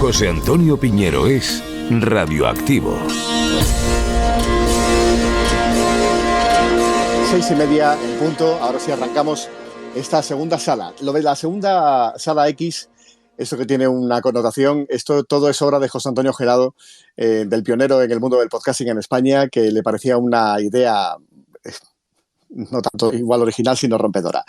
José Antonio Piñero es Radioactivo. 6:30 en punto. Ahora sí arrancamos esta segunda sala. Lo de la segunda sala X, esto que tiene una connotación, todo es obra de José Antonio Gelado, del pionero en el mundo del podcasting en España, que le parecía una idea no tanto igual original, sino rompedora.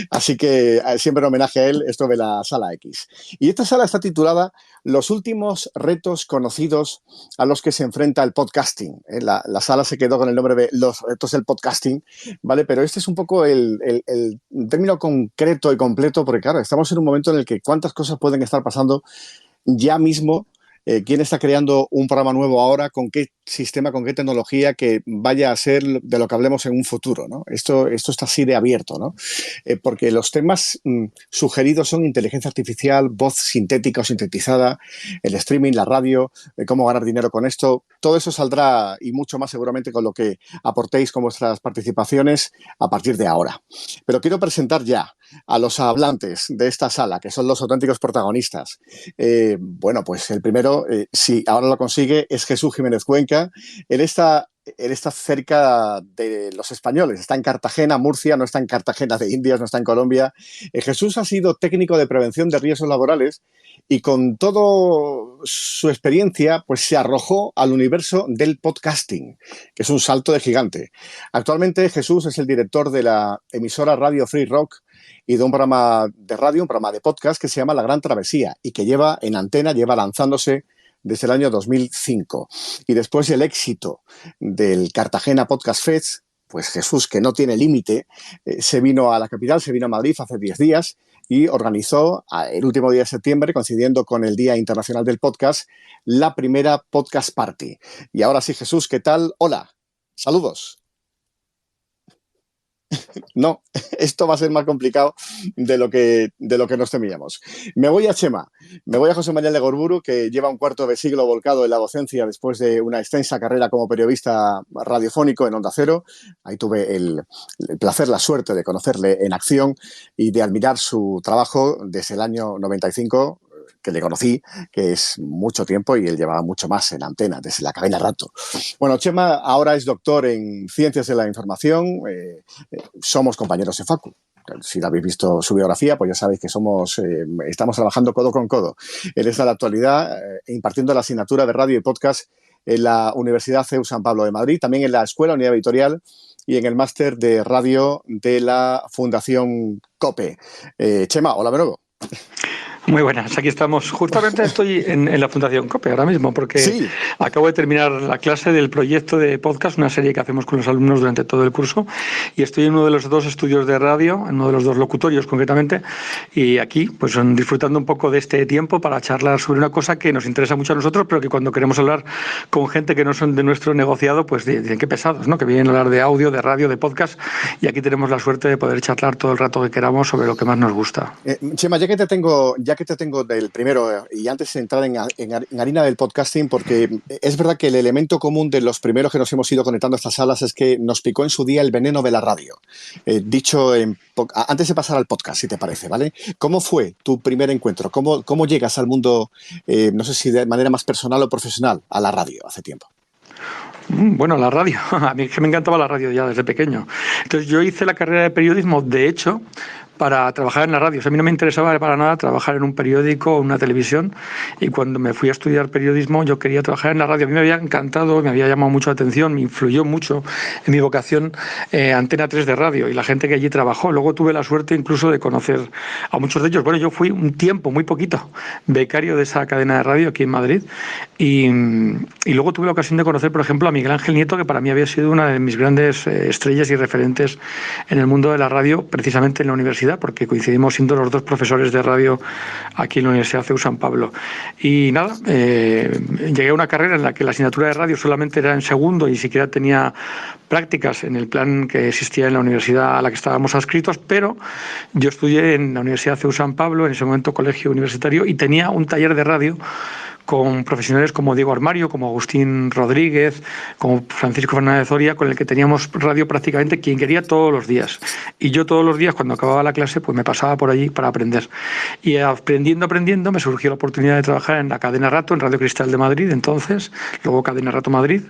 Así que siempre en homenaje a él, esto de la Sala X. Y esta sala está titulada Los últimos retos conocidos a los que se enfrenta el podcasting. La sala se quedó con el nombre de Los retos del podcasting, ¿vale? Pero este es un poco el término concreto y completo, porque claro, estamos en un momento en el que cuántas cosas pueden estar pasando ya mismo. ¿Quién está creando un programa nuevo ahora? ¿Con qué sistema, con qué tecnología que vaya a ser de lo que hablemos en un futuro, ¿no? Esto está así de abierto, ¿no? Porque los temas sugeridos son inteligencia artificial, voz sintética o sintetizada, el streaming, la radio, cómo ganar dinero con esto. Todo eso saldrá y mucho más seguramente con lo que aportéis con vuestras participaciones a partir de ahora. Pero quiero presentar ya a los hablantes de esta sala, que son los auténticos protagonistas. Bueno, pues el primero, si ahora lo consigue, es Jesús Jiménez Cuenca. Él está cerca de los españoles, está en Cartagena, Murcia, no está en Cartagena de Indias, no está en Colombia. Jesús ha sido técnico de prevención de riesgos laborales y con toda su experiencia pues se arrojó al universo del podcasting, que es un salto de gigante. Actualmente Jesús es el director de la emisora Radio Free Rock y de un programa de radio, un programa de podcast que se llama La Gran Travesía y que lleva lanzándose desde el año 2005. Y después del éxito del Cartagena Podcast Fest, pues Jesús, que no tiene límite, se vino a la capital, se vino a Madrid hace 10 días y organizó el último día de septiembre, coincidiendo con el Día Internacional del Podcast, la primera Podcast Party. Y ahora sí, Jesús, ¿qué tal? Hola, saludos. No, esto va a ser más complicado de lo que nos temíamos. Me voy a Chema, me voy a José María Legorburu, que lleva un cuarto de siglo volcado en la docencia después de una extensa carrera como periodista radiofónico en Onda Cero. Ahí tuve el placer, la suerte de conocerle en acción y de admirar su trabajo desde el año 95, que le conocí, que es mucho tiempo, y él llevaba mucho más en antena, desde la cadena Rato. Bueno, Chema ahora es doctor en Ciencias de la Información. Somos compañeros en Facu. Si habéis visto su biografía, pues ya sabéis que estamos trabajando codo con codo. Él está en la actualidad impartiendo la asignatura de radio y podcast en la Universidad CEU San Pablo de Madrid, también en la Escuela Unidad Editorial y en el máster de radio de la Fundación COPE. Chema, hola de nuevo. Muy buenas, aquí estamos. Justamente estoy en la Fundación COPE ahora mismo porque sí, acabo de terminar la clase del proyecto de podcast, una serie que hacemos con los alumnos durante todo el curso, y estoy en uno de los dos estudios de radio, en uno de los dos locutorios concretamente, y aquí pues disfrutando un poco de este tiempo para charlar sobre una cosa que nos interesa mucho a nosotros, pero que cuando queremos hablar con gente que no son de nuestro negociado, pues dicen qué pesados, ¿no? Que vienen a hablar de audio, de radio, de podcast, y aquí tenemos la suerte de poder charlar todo el rato que queramos sobre lo que más nos gusta. Chema, ya que te tengo del primero, y antes de entrar en harina del podcasting, porque es verdad que el elemento común de los primeros que nos hemos ido conectando a estas salas es que nos picó en su día el veneno de la radio. Dicho antes de pasar al podcast, si te parece, ¿vale? ¿Cómo fue tu primer encuentro? ¿Cómo llegas al mundo, no sé si de manera más personal o profesional, a la radio hace tiempo? Bueno, la radio. A mí es que me encantaba la radio ya desde pequeño. Entonces yo hice la carrera de periodismo, de hecho, para trabajar en la radio. O sea, a mí no me interesaba para nada trabajar en un periódico o una televisión, y cuando me fui a estudiar periodismo yo quería trabajar en la radio. A mí me había encantado, me había llamado mucho la atención, me influyó mucho en mi vocación Antena 3 de radio y la gente que allí trabajó. Luego tuve la suerte incluso de conocer a muchos de ellos. Bueno, yo fui un tiempo, muy poquito, becario de esa cadena de radio aquí en Madrid, y luego tuve la ocasión de conocer, por ejemplo, a Miguel Ángel Nieto, que para mí había sido una de mis grandes estrellas y referentes en el mundo de la radio, precisamente en la universidad, porque coincidimos siendo los dos profesores de radio aquí en la Universidad CEU San Pablo. Y nada, llegué a una carrera en la que la asignatura de radio solamente era en segundo y ni siquiera tenía prácticas en el plan que existía en la universidad a la que estábamos adscritos, pero yo estudié en la Universidad CEU San Pablo, en ese momento colegio universitario, y tenía un taller de radio con profesionales como Diego Armario, como Agustín Rodríguez, como Francisco Fernández Zoria, con el que teníamos radio prácticamente quien quería todos los días. Y yo todos los días, cuando acababa la clase, pues me pasaba por allí para aprender. Y aprendiendo, me surgió la oportunidad de trabajar en la cadena Rato, en Radio Cristal de Madrid, entonces, luego Cadena Rato Madrid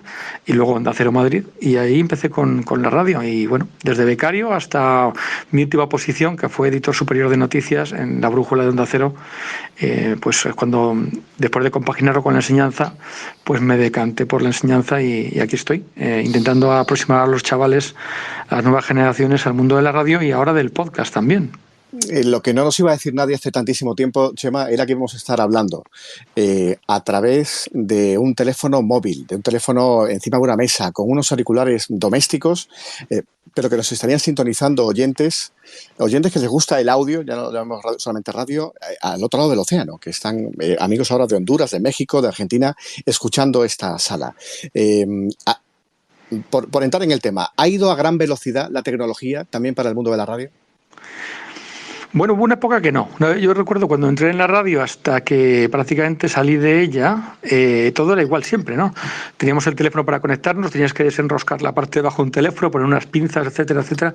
y luego Onda Cero Madrid. Y ahí empecé con la radio. Y bueno, desde becario hasta mi última posición, que fue editor superior de noticias en La Brújula de Onda Cero, pues cuando, después de compaginarlo con la enseñanza, pues me decanté por la enseñanza y aquí estoy, intentando aproximar a los chavales, a las nuevas generaciones, al mundo de la radio y ahora del podcast también. Lo que no nos iba a decir nadie hace tantísimo tiempo, Chema, era que íbamos a estar hablando a través de un teléfono móvil, de un teléfono encima de una mesa, con unos auriculares domésticos, pero que nos estarían sintonizando oyentes que les gusta el audio, ya no llamamos solamente radio, al otro lado del océano, que están amigos ahora de Honduras, de México, de Argentina, escuchando esta sala. Por entrar en el tema, ¿ha ido a gran velocidad la tecnología también para el mundo de la radio? Bueno, hubo una época que no. Yo recuerdo cuando entré en la radio hasta que prácticamente salí de ella, todo era igual siempre, ¿no? Teníamos el teléfono para conectarnos, tenías que desenroscar la parte de abajo de un teléfono, poner unas pinzas, etcétera, etcétera.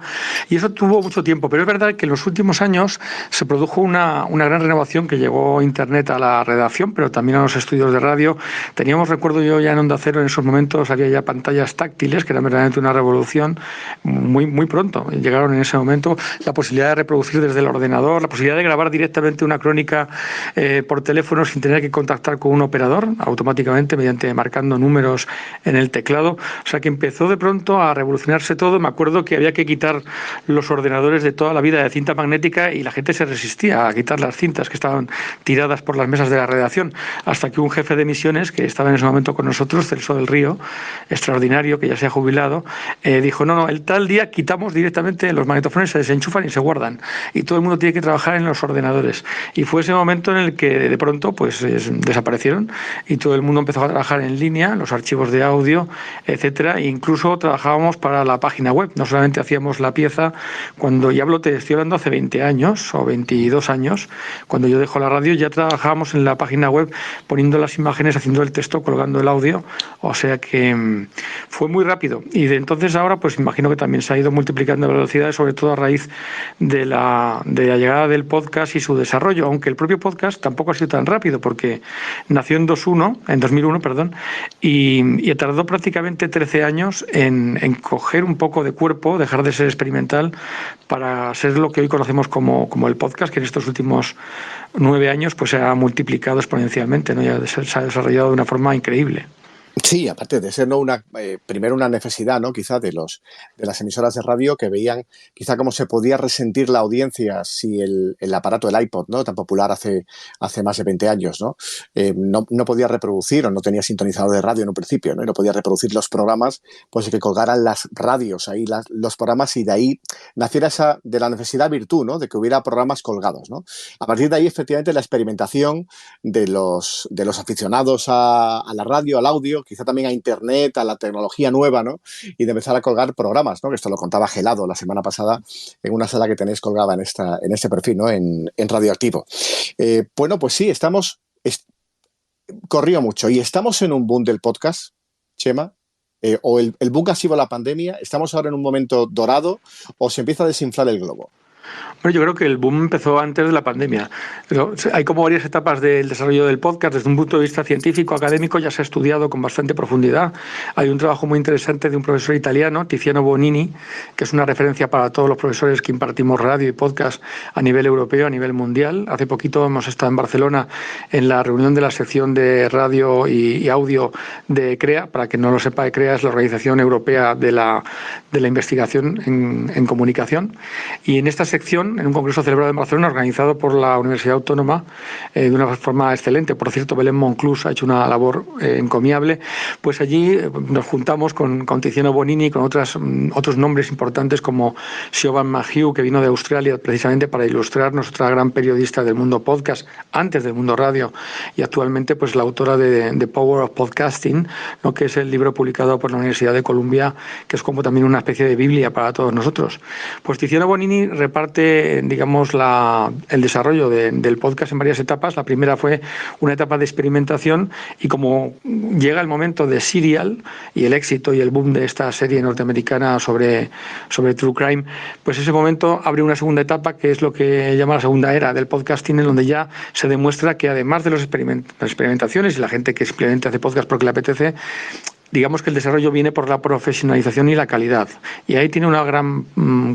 Y eso tuvo mucho tiempo. Pero es verdad que en los últimos años se produjo una gran renovación, que llegó Internet a la redacción, pero también a los estudios de radio. Teníamos, recuerdo yo, ya en Onda Cero, en esos momentos había ya pantallas táctiles, que era verdaderamente una revolución muy, muy pronto. Llegaron en ese momento la posibilidad de reproducir desde el ordenador, la posibilidad de grabar directamente una crónica por teléfono sin tener que contactar con un operador, automáticamente mediante marcando números en el teclado. O sea que empezó de pronto a revolucionarse todo. Me acuerdo que había que quitar los ordenadores de toda la vida de cinta magnética y la gente se resistía a quitar las cintas que estaban tiradas por las mesas de la redacción, hasta que un jefe de emisiones que estaba en ese momento con nosotros, Celso del Río, extraordinario, que ya se ha jubilado, dijo, no, el tal día quitamos directamente los magnetofones, se desenchufan y se guardan. Y todo el mundo tiene que trabajar en los ordenadores. Y fue ese momento en el que de pronto pues desaparecieron y todo el mundo empezó a trabajar en línea, los archivos de audio, etcétera. E incluso trabajábamos para la página web. No solamente hacíamos la pieza, cuando ya te estoy hablando hace 20 años o 22 años, cuando yo dejo la radio, ya trabajábamos en la página web poniendo las imágenes, haciendo el texto, colgando el audio. O sea que fue muy rápido. Y de entonces ahora, pues imagino que también se ha ido multiplicando la velocidad, sobre todo a raíz de la llegada del podcast y su desarrollo, aunque el propio podcast tampoco ha sido tan rápido, porque nació en 2001, y tardó prácticamente 13 años en coger un poco de cuerpo, dejar de ser experimental, para ser lo que hoy conocemos como el podcast, que en estos últimos 9 años pues se ha multiplicado exponencialmente, ¿no? Ya se ha desarrollado de una forma increíble. Sí, aparte de ser, ¿no?, primero una necesidad, ¿no?, quizá de las emisoras de radio, que veían quizá cómo se podía resentir la audiencia si el aparato, el iPod, ¿no?, tan popular hace más de 20 años, ¿no? No podía reproducir o no tenía sintonizador de radio en un principio, ¿no? Y no podía reproducir los programas, pues que colgaran las radios ahí, los programas, y de ahí naciera esa, de la necesidad virtud, ¿no?, de que hubiera programas colgados, ¿no? A partir de ahí, efectivamente, la experimentación de los aficionados a la radio, al audio, quizá también a Internet, a la tecnología nueva, ¿no?, y de empezar a colgar programas, ¿no?, que esto lo contaba Gelado la semana pasada en una sala que tenéis colgada en este perfil, ¿no?, en Radioactivo. Bueno, pues sí, corrió mucho y estamos en un boom del podcast, Chema, o el boom ha sido la pandemia, estamos ahora en un momento dorado, o se empieza a desinflar el globo. Bueno, yo creo que el boom empezó antes de la pandemia. Pero hay como varias etapas del desarrollo del podcast. Desde un punto de vista científico, académico, ya se ha estudiado con bastante profundidad. Hay un trabajo muy interesante de un profesor italiano, Tiziano Bonini, que es una referencia para todos los profesores que impartimos radio y podcast a nivel europeo, a nivel mundial. Hace poquito hemos estado en Barcelona en la reunión de la sección de radio y audio de CREA. Para que no lo sepa, CREA es la Organización Europea de la Investigación en Comunicación. Y en esta sección, en un congreso celebrado en Barcelona, organizado por la Universidad Autónoma, de una forma excelente. Por cierto, Belén Monclús ha hecho una labor encomiable. Pues allí nos juntamos con Tiziano Bonini y con otros nombres importantes como Siobhan Mahieu, que vino de Australia precisamente para ilustrarnos, otra gran periodista del mundo podcast, antes del mundo radio, y actualmente pues la autora de The Power of Podcasting, ¿no?, que es el libro publicado por la Universidad de Columbia, que es como también una especie de Biblia para todos nosotros. Pues Tiziano Bonini reparte parte, digamos, el desarrollo del podcast en varias etapas. La primera fue una etapa de experimentación y como llega el momento de Serial y el éxito y el boom de esta serie norteamericana sobre True Crime, pues ese momento abre una segunda etapa que es lo que llama la segunda era del podcasting, en donde ya se demuestra que además de las experimentaciones y la gente que simplemente hace podcast porque le apetece, digamos que el desarrollo viene por la profesionalización y la calidad. Y ahí tiene una gran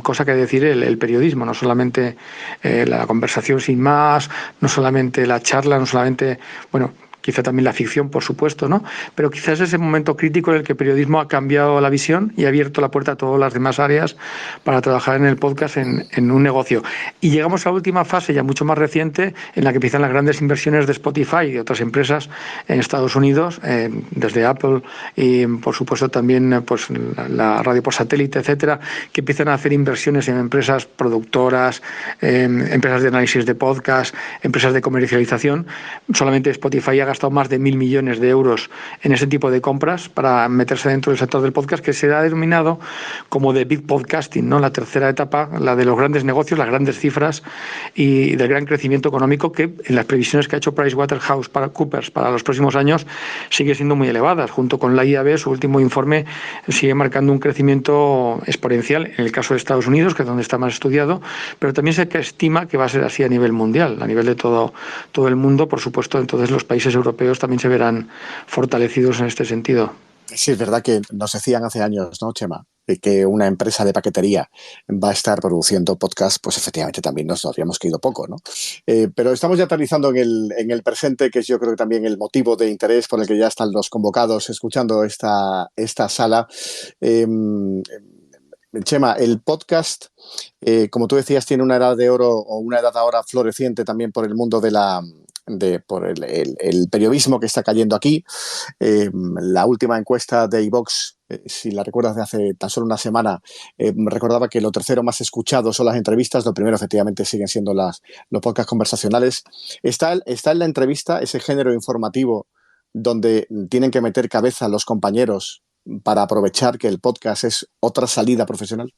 cosa que decir el periodismo, no solamente la conversación sin más, no solamente la charla, no solamente, bueno, quizá también la ficción, por supuesto, ¿no? Pero quizás ese momento crítico en el que el periodismo ha cambiado la visión y ha abierto la puerta a todas las demás áreas para trabajar en el podcast en un negocio. Y llegamos a la última fase, ya mucho más reciente, en la que empiezan las grandes inversiones de Spotify y de otras empresas en Estados Unidos, desde Apple y, por supuesto, también pues la radio por satélite, etcétera, que empiezan a hacer inversiones en empresas productoras, empresas de análisis de podcast, empresas de comercialización. Solamente Spotify ha gastado más de 1.000 millones de euros en ese tipo de compras para meterse dentro del sector del podcast, que se ha denominado como de Big Podcasting, ¿no? La tercera etapa, la de los grandes negocios, las grandes cifras y del gran crecimiento económico, que en las previsiones que ha hecho PricewaterhouseCoopers para los próximos años sigue siendo muy elevadas. Junto con la IAB, su último informe sigue marcando un crecimiento exponencial en el caso de Estados Unidos, que es donde está más estudiado, pero también se estima que va a ser así a nivel mundial, a nivel de todo el mundo. Por supuesto, entonces los países europeos también se verán fortalecidos en este sentido. Sí, es verdad que nos decían hace años, ¿no, Chema? Que una empresa de paquetería va a estar produciendo podcast, pues efectivamente también nos habíamos caído poco, ¿no? Pero estamos ya aterrizando en el presente, que es yo creo que también el motivo de interés por el que ya están los convocados escuchando esta sala. Chema, el podcast, como tú decías, tiene una edad de oro o una edad ahora floreciente también por el mundo por el periodismo que está cayendo aquí. La última encuesta de iVox, si la recuerdas de hace tan solo una semana, recordaba que lo tercero más escuchado son las entrevistas, lo primero efectivamente siguen siendo los podcasts conversacionales. ¿Está en la entrevista ese género informativo donde tienen que meter cabeza los compañeros para aprovechar que el podcast es otra salida profesional?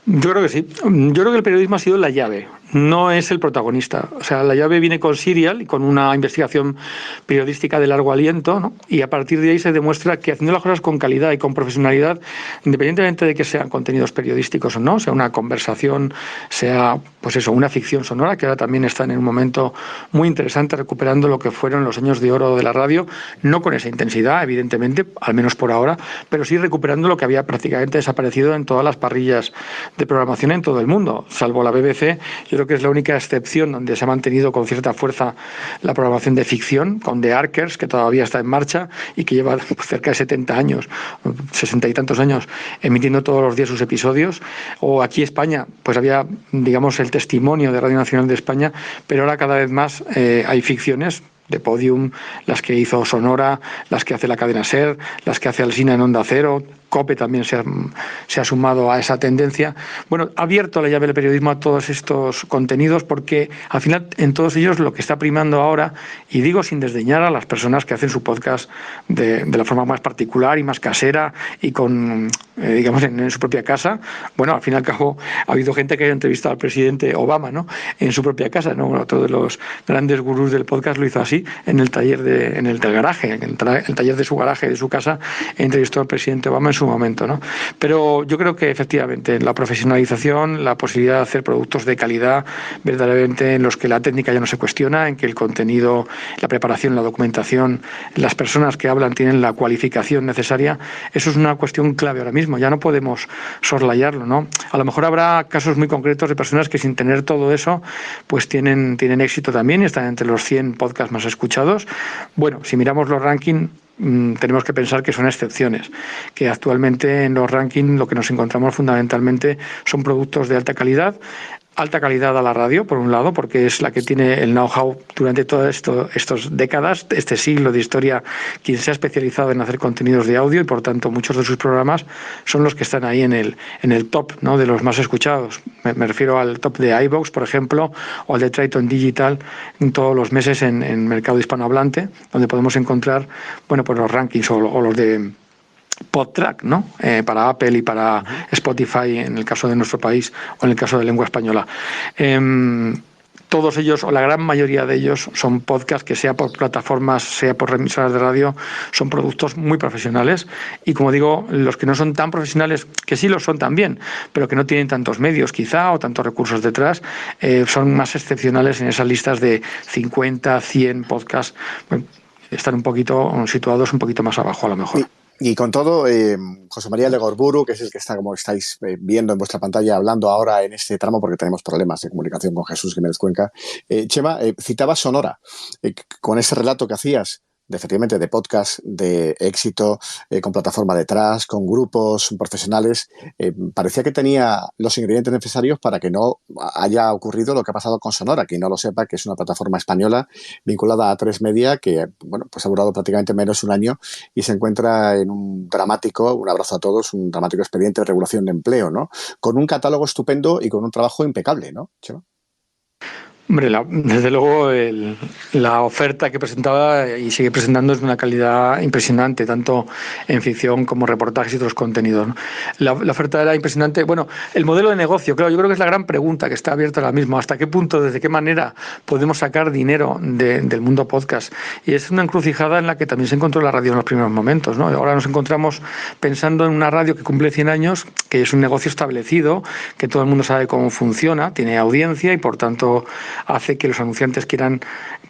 Yo creo que sí. Yo creo que el periodismo ha sido la llave, no es el protagonista. O sea, la llave viene con Serial y con una investigación periodística de largo aliento, ¿no? Y a partir de ahí se demuestra que haciendo las cosas con calidad y con profesionalidad, independientemente de que sean contenidos periodísticos o no, sea una conversación, sea pues eso, una ficción sonora, que ahora también están en un momento muy interesante recuperando lo que fueron los años de oro de la radio, no con esa intensidad, evidentemente, al menos por ahora, pero sí recuperando lo que había prácticamente desaparecido en todas las parrillas de programación en todo el mundo, salvo la BBC. Yo creo que es la única excepción donde se ha mantenido con cierta fuerza la programación de ficción, con The Archers, que todavía está en marcha y que lleva cerca de 70 años, 60 y tantos años, emitiendo todos los días sus episodios. O aquí España, pues había, digamos, el testimonio de Radio Nacional de España, pero ahora cada vez más hay ficciones de Podium, las que hizo Sonora, las que hace la cadena SER, las que hace Alsina en Onda Cero. COPE también se ha sumado a esa tendencia. Bueno, ha abierto la llave del periodismo a todos estos contenidos porque al final en todos ellos lo que está primando ahora, y digo sin desdeñar a las personas que hacen su podcast de la forma más particular y más casera y con, digamos, en su propia casa. Bueno, al fin y al cabo ha habido gente que ha entrevistado al presidente Obama, ¿no? En su propia casa, ¿no? Bueno, todos los grandes gurús del podcast lo hizo así, en el taller en el garaje, en el taller de su garaje, de su casa, entrevistó al presidente Obama en su momento, ¿no? Pero yo creo que efectivamente la profesionalización, la posibilidad de hacer productos de calidad verdaderamente en los que la técnica ya no se cuestiona, en que el contenido, la preparación, la documentación, las personas que hablan tienen la cualificación necesaria, eso es una cuestión clave ahora mismo, ya no podemos soslayarlo, ¿no? A lo mejor habrá casos muy concretos de personas que sin tener todo eso pues tienen éxito también y están entre los 100 podcasts más escuchados. Bueno, si miramos los rankings, tenemos que pensar que son excepciones, que actualmente en los rankings lo que nos encontramos fundamentalmente son productos de alta calidad a la radio, por un lado, porque es la que tiene el know-how durante todas estas décadas, este siglo de historia, quien se ha especializado en hacer contenidos de audio y, por tanto, muchos de sus programas son los que están ahí en el top, ¿no?, de los más escuchados. Me refiero al top de iVox, por ejemplo, o al de Triton Digital, en todos los meses en mercado hispanohablante, donde podemos encontrar, bueno, pues los rankings o los de PodTrack, ¿no? Para Apple y para Spotify en el caso de nuestro país o en el caso de lengua española. Todos ellos, o la gran mayoría de ellos, son podcasts que, sea por plataformas, sea por emisoras de radio, son productos muy profesionales. Y como digo, los que no son tan profesionales, que sí lo son también, pero que no tienen tantos medios quizá o tantos recursos detrás, son más excepcionales en esas listas de 50, 100 podcasts. Bueno, están un poquito situados un poquito más abajo a lo mejor. Y con todo, José María Legorburu, que es el que está, como estáis viendo en vuestra pantalla, hablando ahora en este tramo, porque tenemos problemas de comunicación con Jesús Jiménez Cuenca. Chema, citabas Sonora, con ese relato que hacías, efectivamente, de podcast, de éxito, con plataforma detrás, con grupos profesionales, parecía que tenía los ingredientes necesarios para que no haya ocurrido lo que ha pasado con Sonora. Quien no lo sepa, que es una plataforma española vinculada a A3 Media, que bueno, pues ha durado prácticamente menos de un año y se encuentra en un dramático, un abrazo a todos, un dramático expediente de regulación de empleo, ¿no? Con un catálogo estupendo y con un trabajo impecable, ¿no, Chema? Hombre, desde luego la oferta que presentaba y sigue presentando es de una calidad impresionante, tanto en ficción como reportajes y otros contenidos, ¿no? La oferta era impresionante. Bueno, el modelo de negocio, claro, yo creo que es la gran pregunta que está abierta ahora mismo. ¿Hasta qué punto, desde qué manera podemos sacar dinero del mundo podcast? Y es una encrucijada en la que también se encontró la radio en los primeros momentos, ¿no? Ahora nos encontramos pensando en una radio que cumple 100 años, que es un negocio establecido, que todo el mundo sabe cómo funciona, tiene audiencia y, por tanto, hace que los anunciantes quieran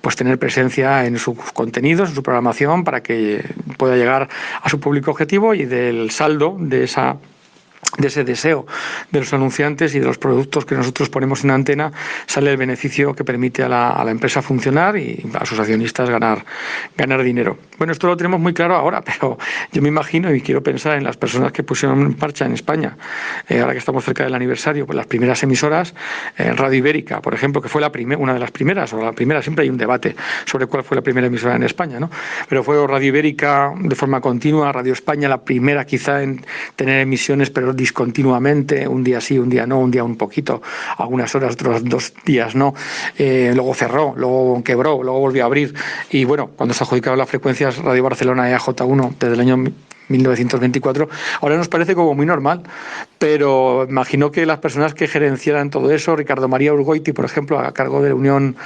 pues tener presencia en sus contenidos, en su programación, para que pueda llegar a su público objetivo, y del saldo de ese deseo de los anunciantes y de los productos que nosotros ponemos en antena sale el beneficio que permite a la empresa funcionar y a sus accionistas ganar dinero. Bueno, esto lo tenemos muy claro ahora, pero yo me imagino y quiero pensar en las personas que pusieron en marcha en España, ahora que estamos cerca del aniversario, pues las primeras emisoras, Radio Ibérica, por ejemplo, que fue una de las primeras, o la primera. Siempre hay un debate sobre cuál fue la primera emisora en España, ¿no? Pero fue Radio Ibérica de forma continua, Radio España la primera quizá en tener emisiones, pero discontinuamente, un día sí, un día no, un día un poquito, algunas horas, otros 2 días no. Luego cerró, luego quebró, luego volvió a abrir. Y bueno, cuando se adjudicaron las frecuencias Radio Barcelona EAJ1 desde el año 1924, ahora nos parece como muy normal, pero imagino que las personas que gerenciaran todo eso, Ricardo María Urgoiti, por ejemplo, a cargo de Unión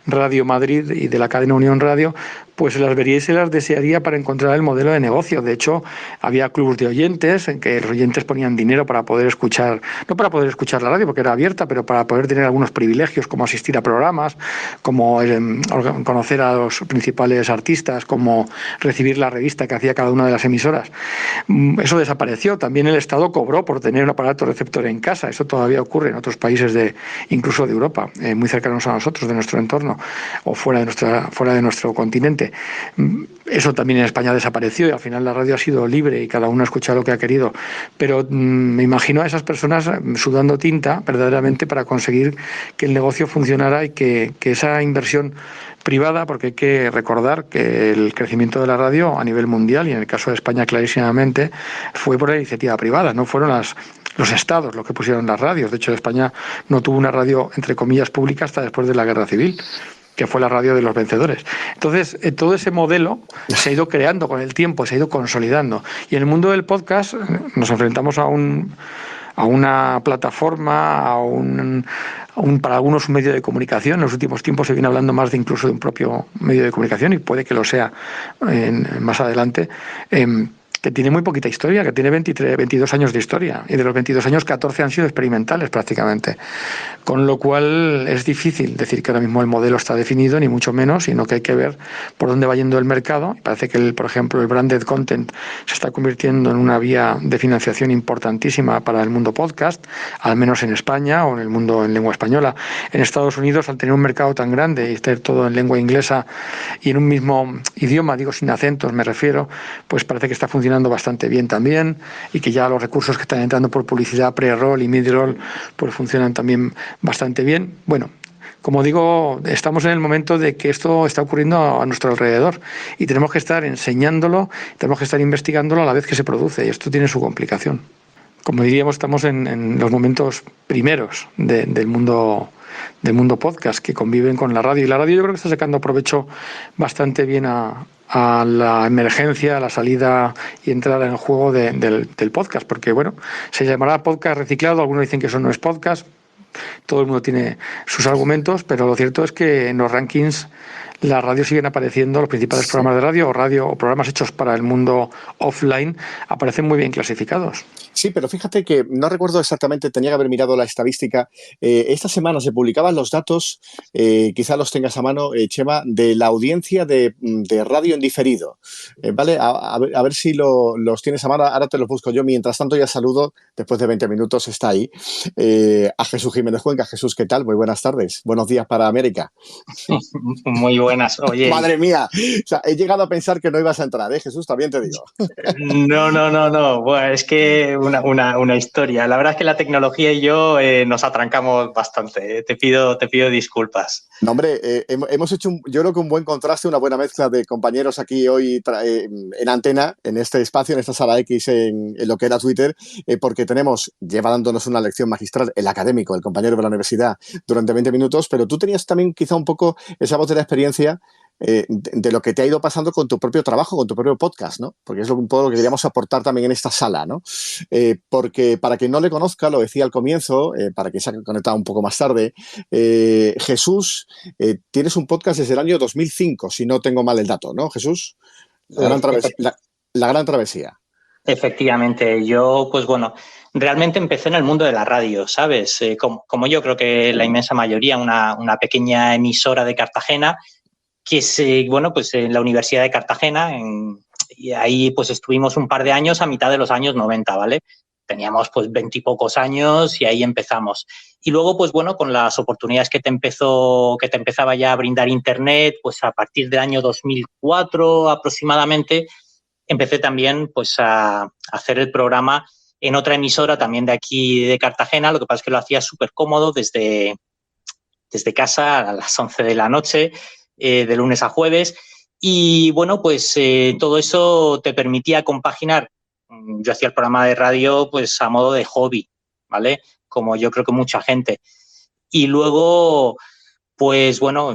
Radio Madrid y de la cadena Unión Radio, pues se las vería y se las desearía para encontrar el modelo de negocio. De hecho, había clubes de oyentes en que los oyentes ponían dinero para poder escuchar, no para poder escuchar la radio porque era abierta, pero para poder tener algunos privilegios, como asistir a programas, como conocer a los principales artistas, como recibir la revista que hacía cada una de las emisoras. Eso desapareció. También el Estado cobró por tener un aparato receptor en casa. Eso todavía ocurre en otros países incluso de Europa, muy cercanos a nosotros, de nuestro entorno, o fuera de nuestro continente. Eso también en España desapareció y al final la radio ha sido libre y cada uno ha escuchado lo que ha querido. Pero me imagino a esas personas sudando tinta verdaderamente para conseguir que el negocio funcionara y que esa inversión privada, porque hay que recordar que el crecimiento de la radio a nivel mundial, y en el caso de España clarísimamente, fue por la iniciativa privada, no fueron los estados los que pusieron las radios. De hecho, España no tuvo una radio, entre comillas, pública hasta después de la Guerra Civil, que fue la radio de los vencedores. Entonces, todo ese modelo se ha ido creando con el tiempo, se ha ido consolidando. Y en el mundo del podcast nos enfrentamos a una plataforma, para algunos un medio de comunicación. En los últimos tiempos se viene hablando más incluso de un propio medio de comunicación, y puede que lo sea más adelante, que tiene muy poquita historia, que tiene 22 años de historia, y de los 22 años, 14 han sido experimentales prácticamente. Con lo cual es difícil decir que ahora mismo el modelo está definido, ni mucho menos, sino que hay que ver por dónde va yendo el mercado. Parece que, por ejemplo, el branded content se está convirtiendo en una vía de financiación importantísima para el mundo podcast, al menos en España o en el mundo en lengua española. En Estados Unidos, al tener un mercado tan grande y estar todo en lengua inglesa y en un mismo idioma, digo sin acentos me refiero, pues parece que está funcionando bastante bien también, y que ya los recursos que están entrando por publicidad pre-roll y mid-roll pues funcionan también bastante bien. Bueno, como digo, estamos en el momento de que esto está ocurriendo a nuestro alrededor y tenemos que estar enseñándolo, tenemos que estar investigándolo a la vez que se produce, y esto tiene su complicación. Como diríamos, estamos en los momentos primeros del mundo podcast, que conviven con la radio, y la radio yo creo que está sacando provecho bastante bien a a la emergencia, a la salida y entrada en el juego del podcast, porque bueno, se llamará podcast reciclado, algunos dicen que eso no es podcast, todo el mundo tiene sus argumentos, pero lo cierto es que en los rankings las radios siguen apareciendo, los principales Sí. programas de radio o programas hechos para el mundo offline aparecen muy bien clasificados. Sí, pero fíjate que no recuerdo exactamente, tenía que haber mirado la estadística. Esta semana se publicaban los datos, quizá los tengas a mano, Chema, de la audiencia de radio en diferido. ¿Vale? A ver si los tienes a mano. Ahora te los busco yo. Mientras tanto, ya saludo, después de 20 minutos está ahí, a Jesús Jiménez Cuenca. Jesús, ¿qué tal? Muy buenas tardes. Buenos días para América. Muy buenas. Oye, Madre mía, o sea, he llegado a pensar que no ibas a entrar, ¿eh, Jesús? También te digo. no. Bueno, es que una historia. La verdad es que la tecnología y yo nos atrancamos bastante. Te pido disculpas. No, hombre, hemos hecho, yo creo que un buen contraste, una buena mezcla de compañeros aquí hoy en antena, en este espacio, en esta sala X, en lo que era Twitter, porque lleva dándonos una lección magistral, el académico, el compañero de la universidad, durante 20 minutos, pero tú tenías también quizá un poco esa voz de la experiencia de lo que te ha ido pasando con tu propio trabajo, con tu propio podcast, ¿no? Porque es un poco lo que queríamos aportar también en esta sala, ¿no? Porque para quien no le conozca, lo decía al comienzo, para que se haya conectado un poco más tarde, Jesús, tienes un podcast desde el año 2005, si no tengo mal el dato, ¿no, Jesús? La gran travesía. Efectivamente, yo, pues bueno, realmente empecé en el mundo de la radio, ¿sabes? Como yo creo que la inmensa mayoría, una pequeña emisora de Cartagena, que bueno, pues en la Universidad de Cartagena, y ahí pues estuvimos un par de años a mitad de los años 90, ¿vale? Teníamos pues 20 y pocos años y ahí empezamos. Y luego, pues bueno, con las oportunidades que te empezaba ya a brindar Internet, pues a partir del año 2004 aproximadamente, empecé también pues a hacer el programa en otra emisora también de aquí de Cartagena. Lo que pasa es que lo hacía súper cómodo desde casa a las 11 de la noche, de lunes a jueves. Y bueno, pues todo eso te permitía compaginar. Yo hacía el programa de radio pues a modo de hobby, ¿vale? Como yo creo que mucha gente. Y luego, pues bueno,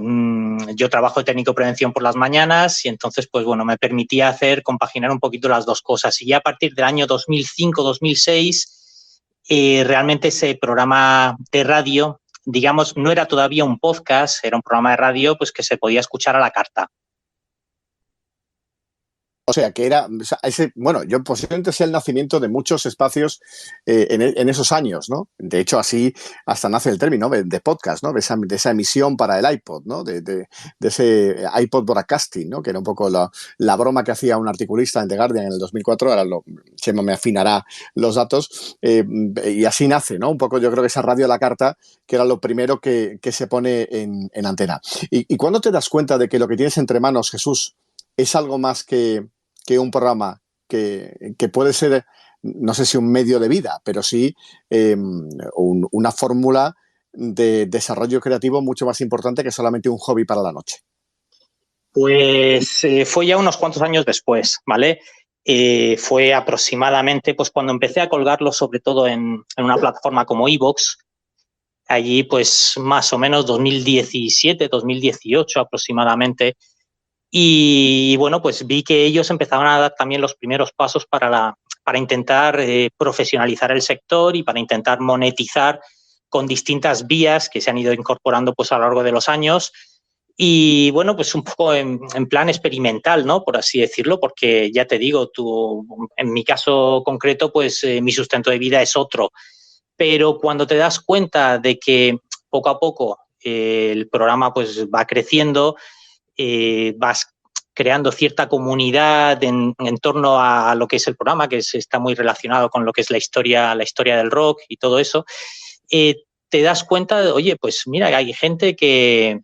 yo trabajo de técnico de prevención por las mañanas y entonces, pues bueno, me permitía compaginar un poquito las dos cosas. Y ya a partir del año 2005-2006, realmente ese programa de radio, digamos, no era todavía un podcast, era un programa de radio pues que se podía escuchar a la carta. O sea, que era, o sea, bueno, yo posiblemente sea el nacimiento de muchos espacios en esos años, ¿no? De hecho, así hasta nace el término de podcast, ¿no? De esa emisión para el iPod, ¿no? De ese iPod broadcasting, ¿no? Que era un poco la broma que hacía un articulista en The Guardian en el 2004, ahora Chema me afinará los datos, y así nace, ¿no? Un poco yo creo que esa radio a la carta, que era lo primero que se pone en antena. ¿Y cuándo te das cuenta de que lo que tienes entre manos, Jesús, es algo más que un programa que puede ser, no sé si un medio de vida, pero sí una fórmula de desarrollo creativo mucho más importante que solamente un hobby para la noche? Pues fue ya unos cuantos años después, ¿vale? Fue aproximadamente pues cuando empecé a colgarlo, sobre todo en una plataforma como iVoox. Allí pues más o menos 2017, 2018 aproximadamente. Y bueno, pues vi que ellos empezaban a dar también los primeros pasos para intentar profesionalizar el sector y para intentar monetizar con distintas vías que se han ido incorporando pues a lo largo de los años. Y bueno, pues un poco en plan experimental, ¿no? Por así decirlo, porque ya te digo, en mi caso concreto, pues mi sustento de vida es otro. Pero cuando te das cuenta de que poco a poco el programa pues va creciendo, vas creando cierta comunidad en torno a lo que es el programa, que está muy relacionado con lo que es la historia del rock y todo eso, te das cuenta de, oye, pues mira, hay gente que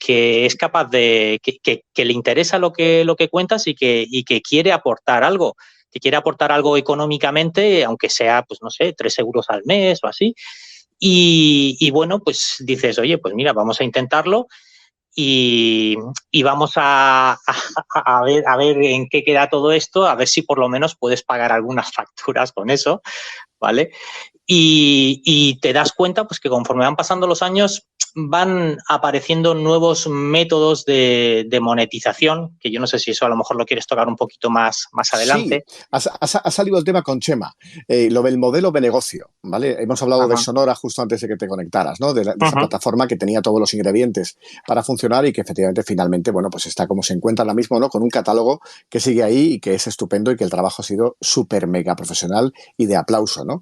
es capaz de, que le interesa lo que cuentas y que quiere aportar algo, económicamente, aunque sea, pues no sé, 3 euros al mes o así. Y bueno, pues dices, oye, pues mira, vamos a intentarlo. Y vamos a ver en qué queda todo esto, a ver si por lo menos puedes pagar algunas facturas con eso, ¿vale? Y te das cuenta pues que conforme van pasando los años, van apareciendo nuevos métodos de monetización, que yo no sé si eso a lo mejor lo quieres tocar un poquito más adelante. Sí, ha salido el tema con Chema, lo del modelo de negocio, ¿vale? Hemos hablado de Sonora justo antes de que te conectaras, ¿no? De esa plataforma que tenía todos los ingredientes para funcionar y que efectivamente finalmente, bueno, pues está como se encuentra ahora mismo, ¿no? Con un catálogo que sigue ahí y que es estupendo y que el trabajo ha sido súper mega profesional y de aplauso, ¿no?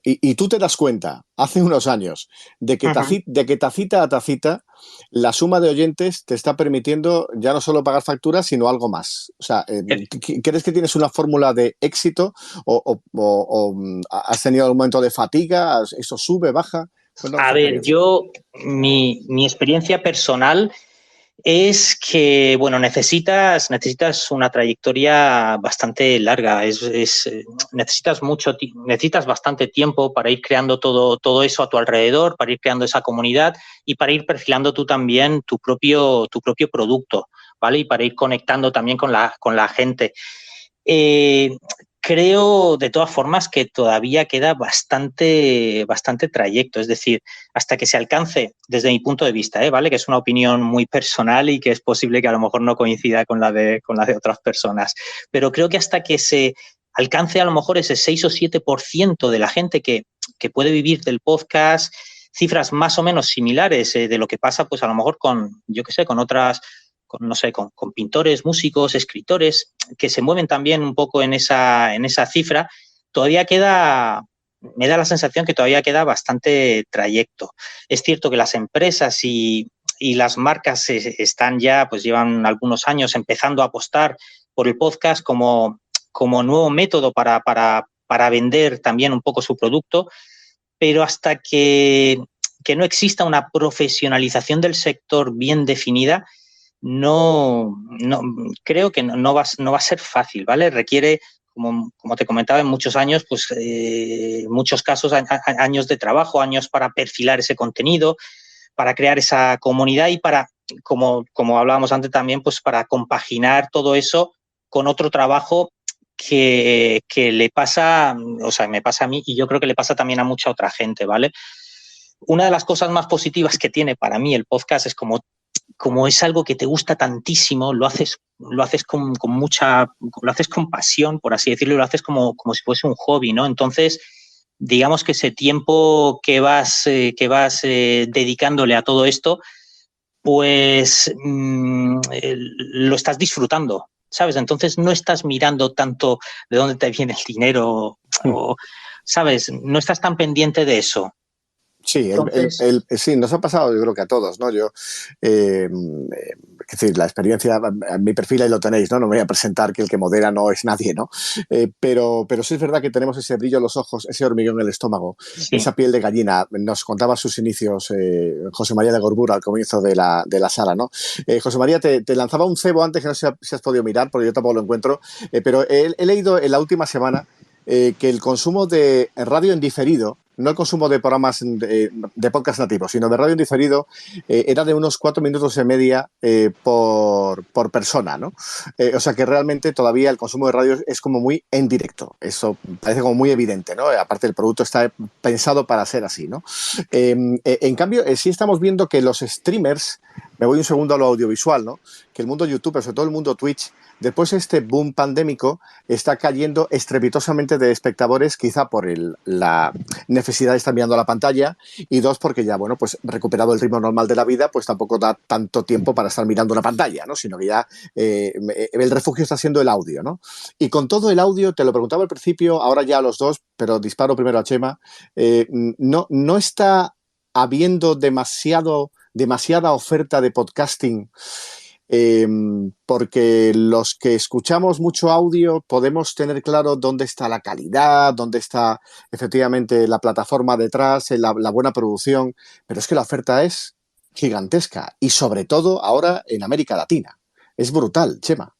Y tú te das cuenta, hace unos años, de que tacita a tacita la suma de oyentes te está permitiendo ya no solo pagar facturas, sino algo más. O sea, ¿crees que tienes una fórmula de éxito o has tenido algún momento de fatiga? ¿Eso sube, baja? A ver, mi experiencia personal es que, bueno, necesitas una trayectoria bastante larga. Necesitas bastante tiempo para ir creando todo eso a tu alrededor, para ir creando esa comunidad y para ir perfilando tú también tu propio producto, ¿vale? Y para ir conectando también con la gente. Creo, de todas formas, que todavía queda bastante trayecto. Es decir, hasta que se alcance, desde mi punto de vista, ¿vale? Que es una opinión muy personal y que es posible que a lo mejor no coincida con la de otras personas. Pero creo que hasta que se alcance a lo mejor ese 6 o 7% de la gente que puede vivir del podcast, cifras más o menos similares de lo que pasa, pues a lo mejor con otras, con pintores, músicos, escritores, que se mueven también un poco en esa cifra, todavía me da la sensación que todavía queda bastante trayecto. Es cierto que las empresas y las marcas están ya, pues llevan algunos años empezando a apostar por el podcast como nuevo método para vender también un poco su producto, pero hasta que no exista una profesionalización del sector bien definida, no creo que no va a ser fácil, ¿vale? Requiere, como te comentaba, en muchos años, pues muchos casos, años de trabajo, años para perfilar ese contenido, para crear esa comunidad y para, como hablábamos antes también, pues para compaginar todo eso con otro trabajo que le pasa, o sea, me pasa a mí y yo creo que le pasa también a mucha otra gente, ¿vale? Una de las cosas más positivas que tiene para mí el podcast es como es algo que te gusta tantísimo, lo haces con pasión, por así decirlo, lo haces como si fuese un hobby, ¿no? Entonces, digamos que ese tiempo que vas dedicándole a todo esto, pues lo estás disfrutando, ¿sabes? Entonces no estás mirando tanto de dónde te viene el dinero o, ¿sabes? No estás tan pendiente de eso. Sí, sí, nos ha pasado yo creo que a todos, ¿no? Es decir, la experiencia, mi perfil ahí lo tenéis, ¿no? No me voy a presentar que el que modera no es nadie, ¿no? Pero sí es verdad que tenemos ese brillo en los ojos, ese hormigueo en el estómago, sí, esa piel de gallina. Nos contaba sus inicios José María de Gorbura al comienzo de la sala, ¿no? José María, te lanzaba un cebo antes que no sé si has podido mirar, porque yo tampoco lo encuentro, pero he leído en la última semana que el consumo de radio en diferido, no el consumo de programas de podcast nativos, sino de radio en diferido, era de unos 4 minutos y media por persona, ¿no? O sea que realmente todavía el consumo de radio es como muy en directo. Eso parece como muy evidente, ¿no? Aparte el producto está pensado para ser así, ¿no? En cambio, sí estamos viendo que los streamers, me voy un segundo a lo audiovisual, ¿no? Que el mundo YouTube, pero sobre todo el mundo Twitch, después de este boom pandémico, está cayendo estrepitosamente de espectadores, quizá por la necesidad de estar mirando la pantalla, y dos, porque ya, bueno, pues recuperado el ritmo normal de la vida, pues tampoco da tanto tiempo para estar mirando una pantalla, ¿no? Sino que ya el refugio está siendo el audio, ¿no? Y con todo el audio, te lo preguntaba al principio, ahora ya a los dos, pero disparo primero a Chema, no está habiendo demasiada oferta de podcasting, porque los que escuchamos mucho audio podemos tener claro dónde está la calidad, dónde está efectivamente la plataforma detrás, la buena producción, pero es que la oferta es gigantesca y sobre todo ahora en América Latina. Es brutal, Chema.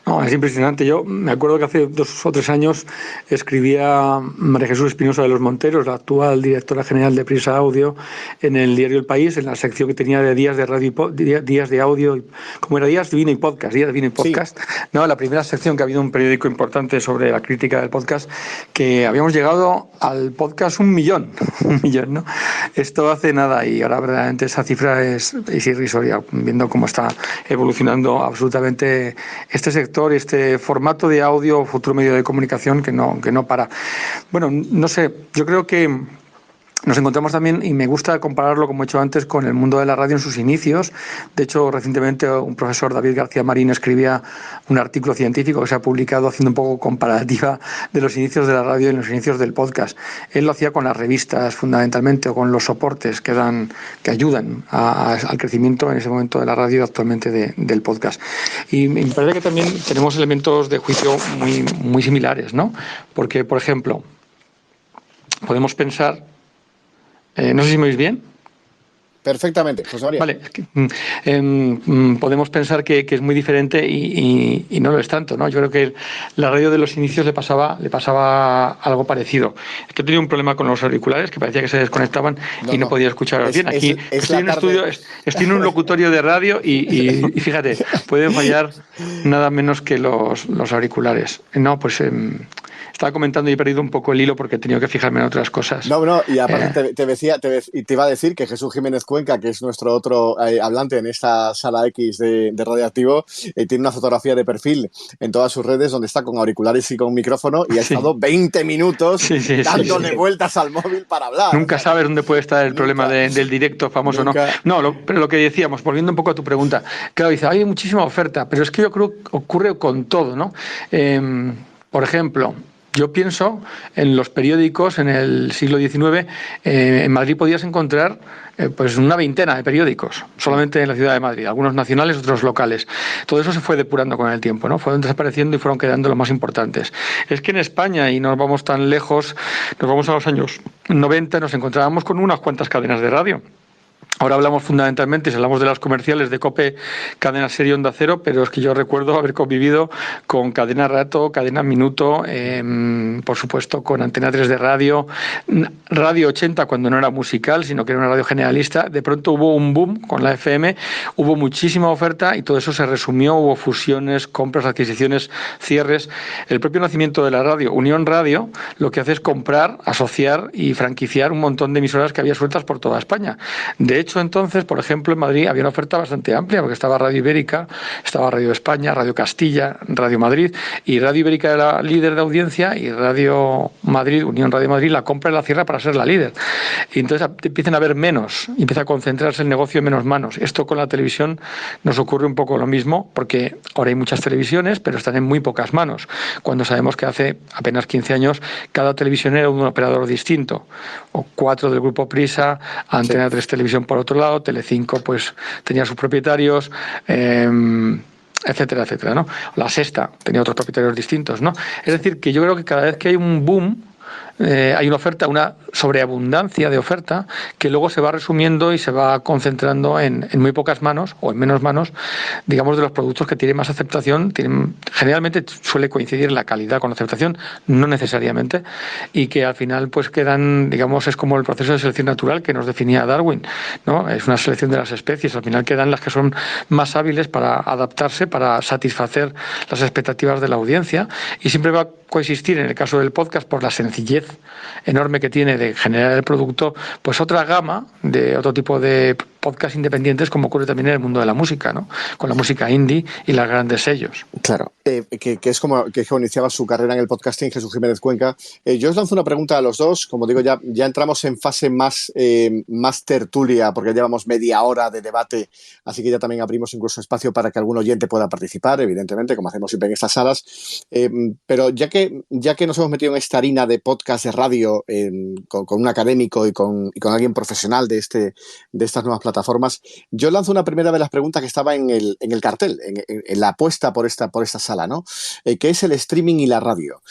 No, es impresionante. Yo me acuerdo que hace 2 o 3 años escribía María Jesús Espinosa de los Monteros, la actual directora general de Prisa Audio, en el diario El País, en la sección que tenía de días de radio días de audio, como era días de vino y podcast, Sí. No, la primera sección que ha habido un periódico importante sobre la crítica del podcast, que habíamos llegado al podcast 1 millón, 1 millón, ¿no? Esto hace nada y ahora verdaderamente esa cifra es irrisoria, viendo cómo está evolucionando absolutamente este sector, este formato de audio, futuro medio de comunicación que no para. Bueno, no sé, yo creo que nos encontramos también, y me gusta compararlo, como he hecho antes, con el mundo de la radio en sus inicios. De hecho, recientemente un profesor, David García Marín, escribía un artículo científico que se ha publicado haciendo un poco comparativa de los inicios de la radio y los inicios del podcast. Él lo hacía con las revistas, fundamentalmente, o con los soportes que ayudan al crecimiento en ese momento de la radio, actualmente del podcast. Y me parece que también tenemos elementos de juicio muy similares, ¿no? Porque, por ejemplo, podemos pensar... no sé si me oís bien. Perfectamente, José María. Vale, es que, podemos pensar que es muy diferente y no lo es tanto, ¿no? Yo creo que la radio de los inicios le pasaba algo parecido. Es que tenía un problema con los auriculares, que parecía que se desconectaban y no podía escuchar bien. Aquí estoy en un estudio, estoy en un locutorio de radio y fíjate, pueden fallar nada menos que los auriculares. No, pues... estaba comentando y he perdido un poco el hilo porque he tenido que fijarme en otras cosas. No, y aparte te iba a decir que Jesús Jiménez Cuenca, que es nuestro otro hablante en esta sala X de Radioactivo, tiene una fotografía de perfil en todas sus redes donde está con auriculares y con micrófono y ha estado 20 minutos dándole vueltas al móvil para hablar. Nunca sabes dónde puede estar el problema del directo famoso, ¿no? Pero lo que decíamos, volviendo un poco a tu pregunta, claro, dice, hay muchísima oferta, pero es que yo creo que ocurre con todo, ¿no? Por ejemplo... Yo pienso en los periódicos en el siglo XIX. En Madrid podías encontrar pues una veintena de periódicos, solamente en la ciudad de Madrid, algunos nacionales, otros locales. Todo eso se fue depurando con el tiempo, ¿no? Fueron desapareciendo y fueron quedando los más importantes. Es que en España, y no nos vamos tan lejos, nos vamos a los años 90, nos encontrábamos con unas cuantas cadenas de radio. Ahora hablamos fundamentalmente, si hablamos de las comerciales de COPE, Cadena Ser y Onda Cero, pero es que yo recuerdo haber convivido con Cadena Rato, Cadena Minuto, por supuesto con Antena 3 de radio, Radio 80 cuando no era musical, sino que era una radio generalista. De pronto hubo un boom con la FM, hubo muchísima oferta y todo eso se resumió, hubo fusiones, compras, adquisiciones, cierres. El propio nacimiento de la radio, Unión Radio, lo que hace es comprar, asociar y franquiciar un montón de emisoras que había sueltas por toda España. De hecho, entonces, por ejemplo, en Madrid había una oferta bastante amplia, porque estaba Radio Ibérica, estaba Radio España, Radio Castilla, Radio Madrid, y Radio Ibérica era líder de audiencia y Radio Madrid, Unión Radio Madrid, la compra y la cierra para ser la líder. Y entonces empiezan a haber menos, empieza a concentrarse el negocio en menos manos. Esto con la televisión nos ocurre un poco lo mismo, porque ahora hay muchas televisiones, pero están en muy pocas manos, cuando sabemos que hace apenas 15 años cada televisión era un operador distinto, o 4 del grupo Prisa, Antena 3 Televisión por otro lado, Telecinco pues tenía sus propietarios, etcétera, etcétera, ¿no? La Sexta tenía otros propietarios distintos, ¿no? Es decir, que yo creo que cada vez que hay un boom, hay una oferta, una sobreabundancia de oferta que luego se va resumiendo y se va concentrando en muy pocas manos o en menos manos, digamos, de los productos que tienen más aceptación. Generalmente suele coincidir la calidad con la aceptación, no necesariamente, y que al final pues quedan, digamos, es como el proceso de selección natural que nos definía Darwin, ¿no? Es una selección de las especies, al final quedan las que son más hábiles para adaptarse, para satisfacer las expectativas de la audiencia, y siempre va a coexistir, en el caso del podcast, por la sencillez enorme que tiene de generar el producto, pues otra gama de otro tipo de podcast independientes, como ocurre también en el mundo de la música, ¿no? Con la música indie y los grandes sellos. Claro, que es como que iniciaba su carrera en el podcasting Jesús Jiménez Cuenca. Yo os lanzo una pregunta a los dos. Como digo, ya entramos en fase más tertulia, porque llevamos media hora de debate, así que ya también abrimos incluso espacio para que algún oyente pueda participar, evidentemente, como hacemos siempre en estas salas. Pero ya que nos hemos metido en esta harina de podcast de radio con un académico y con alguien profesional de estas nuevas plataformas, yo lanzo una primera de las preguntas que estaba en el cartel, en la apuesta por esta sala, ¿no? Que es el streaming y la radio.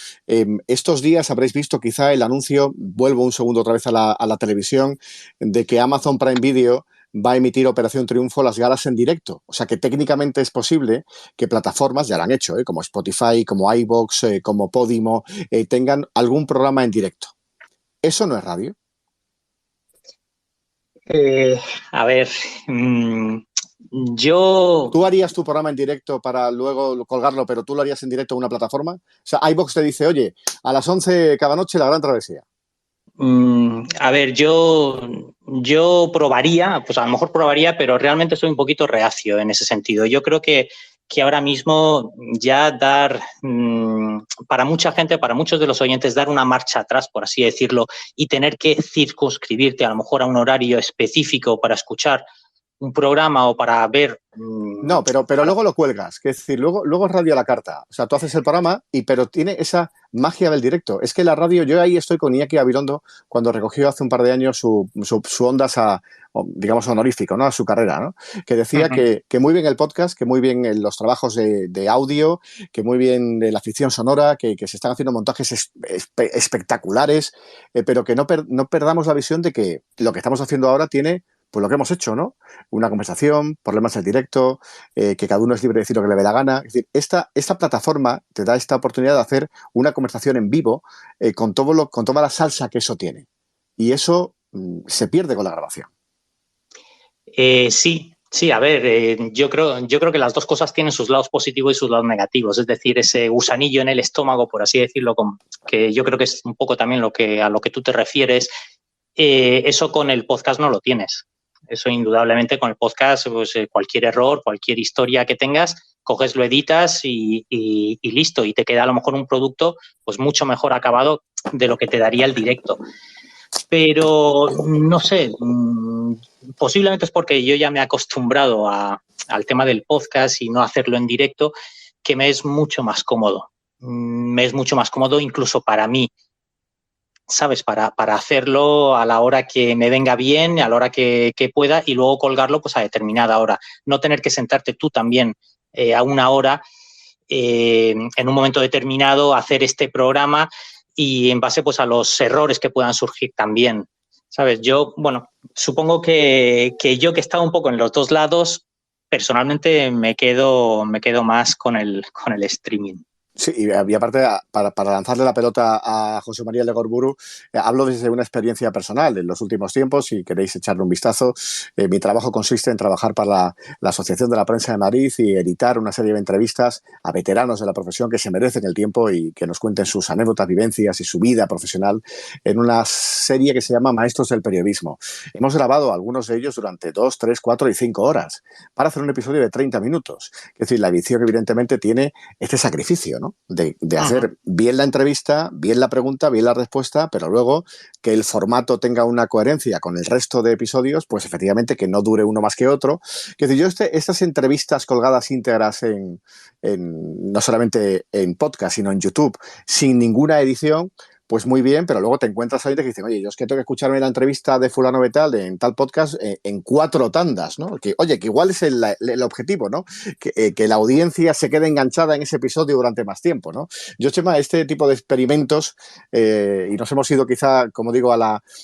Estos días habréis visto quizá el anuncio, vuelvo un segundo otra vez a la televisión, de que Amazon Prime Video va a emitir Operación Triunfo las galas en directo. O sea que técnicamente es posible que plataformas, ya lo han hecho, como Spotify, como iVoox, como Podimo, tengan algún programa en directo. ¿Eso no es radio? A ver, yo... ¿Tú harías tu programa en directo para luego colgarlo, pero tú lo harías en directo en una plataforma? O sea, iVoox te dice, oye, a las 11 cada noche la gran travesía. A ver, yo probaría, pues a lo mejor probaría, pero realmente soy un poquito reacio en ese sentido. Yo creo que ahora mismo ya dar, para mucha gente, para muchos de los oyentes, dar una marcha atrás, por así decirlo, y tener que circunscribirte a lo mejor a un horario específico para escuchar un programa o para ver... No, pero luego lo cuelgas, que es decir, luego es radio a la carta. O sea, tú haces el programa, pero tiene esa magia del directo. Es que la radio, yo ahí estoy con Iñaki Gabilondo cuando recogió hace un par de años su ondas digamos, honorífico, ¿no? A su carrera, ¿no? Que decía que muy bien el podcast, que muy bien los trabajos de audio, que muy bien la ficción sonora, que se están haciendo montajes espectaculares, pero que no perdamos la visión de que lo que estamos haciendo ahora tiene, pues lo que hemos hecho, ¿no? Una conversación, problemas en directo, que cada uno es libre de decir lo que le dé la gana. Es decir, esta plataforma te da esta oportunidad de hacer una conversación en vivo con toda la salsa que eso tiene. Y eso se pierde con la grabación. Sí, a ver, yo creo que las dos cosas tienen sus lados positivos y sus lados negativos. Es decir, ese gusanillo en el estómago, por así decirlo, que yo creo que es un poco también a lo que tú te refieres, eso con el podcast no lo tienes. Eso indudablemente con el podcast, pues, cualquier error, cualquier historia que tengas, coges, lo editas y listo. Y te queda a lo mejor un producto pues mucho mejor acabado de lo que te daría el directo. Pero no sé, posiblemente es porque yo ya me he acostumbrado al tema del podcast y no hacerlo en directo, que me es mucho más cómodo. Me es mucho más cómodo incluso para mí, ¿sabes? Para hacerlo a la hora que me venga bien, a la hora que pueda y luego colgarlo pues a determinada hora. No tener que sentarte tú también a una hora en un momento determinado a hacer este programa y en base pues a los errores que puedan surgir también, ¿sabes? Yo, bueno, supongo que yo que he estado un poco en los dos lados, personalmente me quedo más con el streaming. Sí, y aparte, para lanzarle la pelota a José María Legorburu, hablo desde una experiencia personal en los últimos tiempos, si queréis echarle un vistazo. Mi trabajo consiste en trabajar para la Asociación de la Prensa de Madrid y editar una serie de entrevistas a veteranos de la profesión que se merecen el tiempo y que nos cuenten sus anécdotas, vivencias y su vida profesional en una serie que se llama Maestros del Periodismo. Hemos grabado algunos de ellos durante 2, 3, 4 y 5 horas para hacer un episodio de 30 minutos. Es decir, la edición evidentemente tiene este sacrificio, ¿no? De hacer bien la entrevista, bien la pregunta, bien la respuesta, pero luego que el formato tenga una coherencia con el resto de episodios, pues efectivamente que no dure uno más que otro. Es decir, yo estas entrevistas colgadas íntegras no solamente en podcast, sino en YouTube, sin ninguna edición, pues muy bien, pero luego te encuentras a alguien que dicen, oye, yo es que tengo que escucharme la entrevista de fulano de tal en tal podcast en 4 tandas, ¿no? Que igual es el objetivo, ¿no? Que la audiencia se quede enganchada en ese episodio durante más tiempo, ¿no? Yo, Chema, este tipo de experimentos, y nos hemos ido quizá, como digo,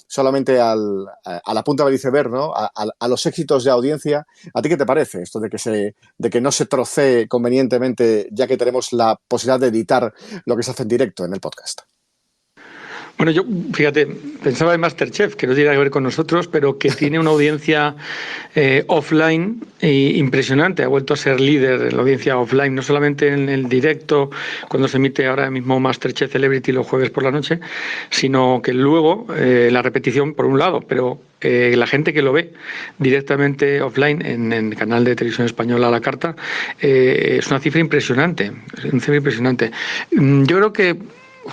solamente a la punta del iceberg, ¿no? A los éxitos de audiencia. ¿A ti qué te parece esto de que no se trocee convenientemente, ya que tenemos la posibilidad de editar lo que se hace en directo en el podcast? Bueno, yo, fíjate, pensaba en MasterChef, que no tiene que ver con nosotros, pero que tiene una audiencia offline impresionante. Ha vuelto a ser líder en la audiencia offline, no solamente en el directo, cuando se emite ahora mismo MasterChef Celebrity los jueves por la noche, sino que luego la repetición por un lado, pero la gente que lo ve directamente offline en el canal de televisión española a la carta es una cifra impresionante. Yo creo que,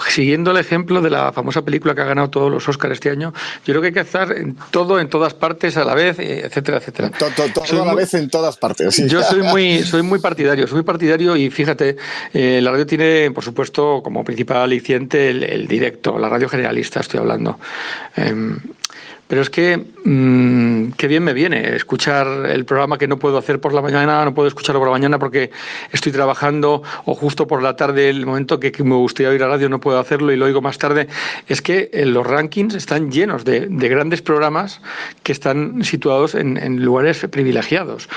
siguiendo el ejemplo de la famosa película que ha ganado todos los Oscars este año, yo creo que hay que hacer todo en todas partes a la vez, etcétera, etcétera. Todo a la vez en todas partes. Sí. Yo soy muy partidario y fíjate, la radio tiene, por supuesto, como principal aliciente el directo, la radio generalista estoy hablando. pero es que qué bien me viene escuchar el programa que no puedo hacer por la mañana, no puedo escucharlo por la mañana porque estoy trabajando, o justo por la tarde, el momento que me gustaría oír la radio, no puedo hacerlo y lo oigo más tarde. Es que los rankings están llenos de grandes programas que están situados en lugares privilegiados.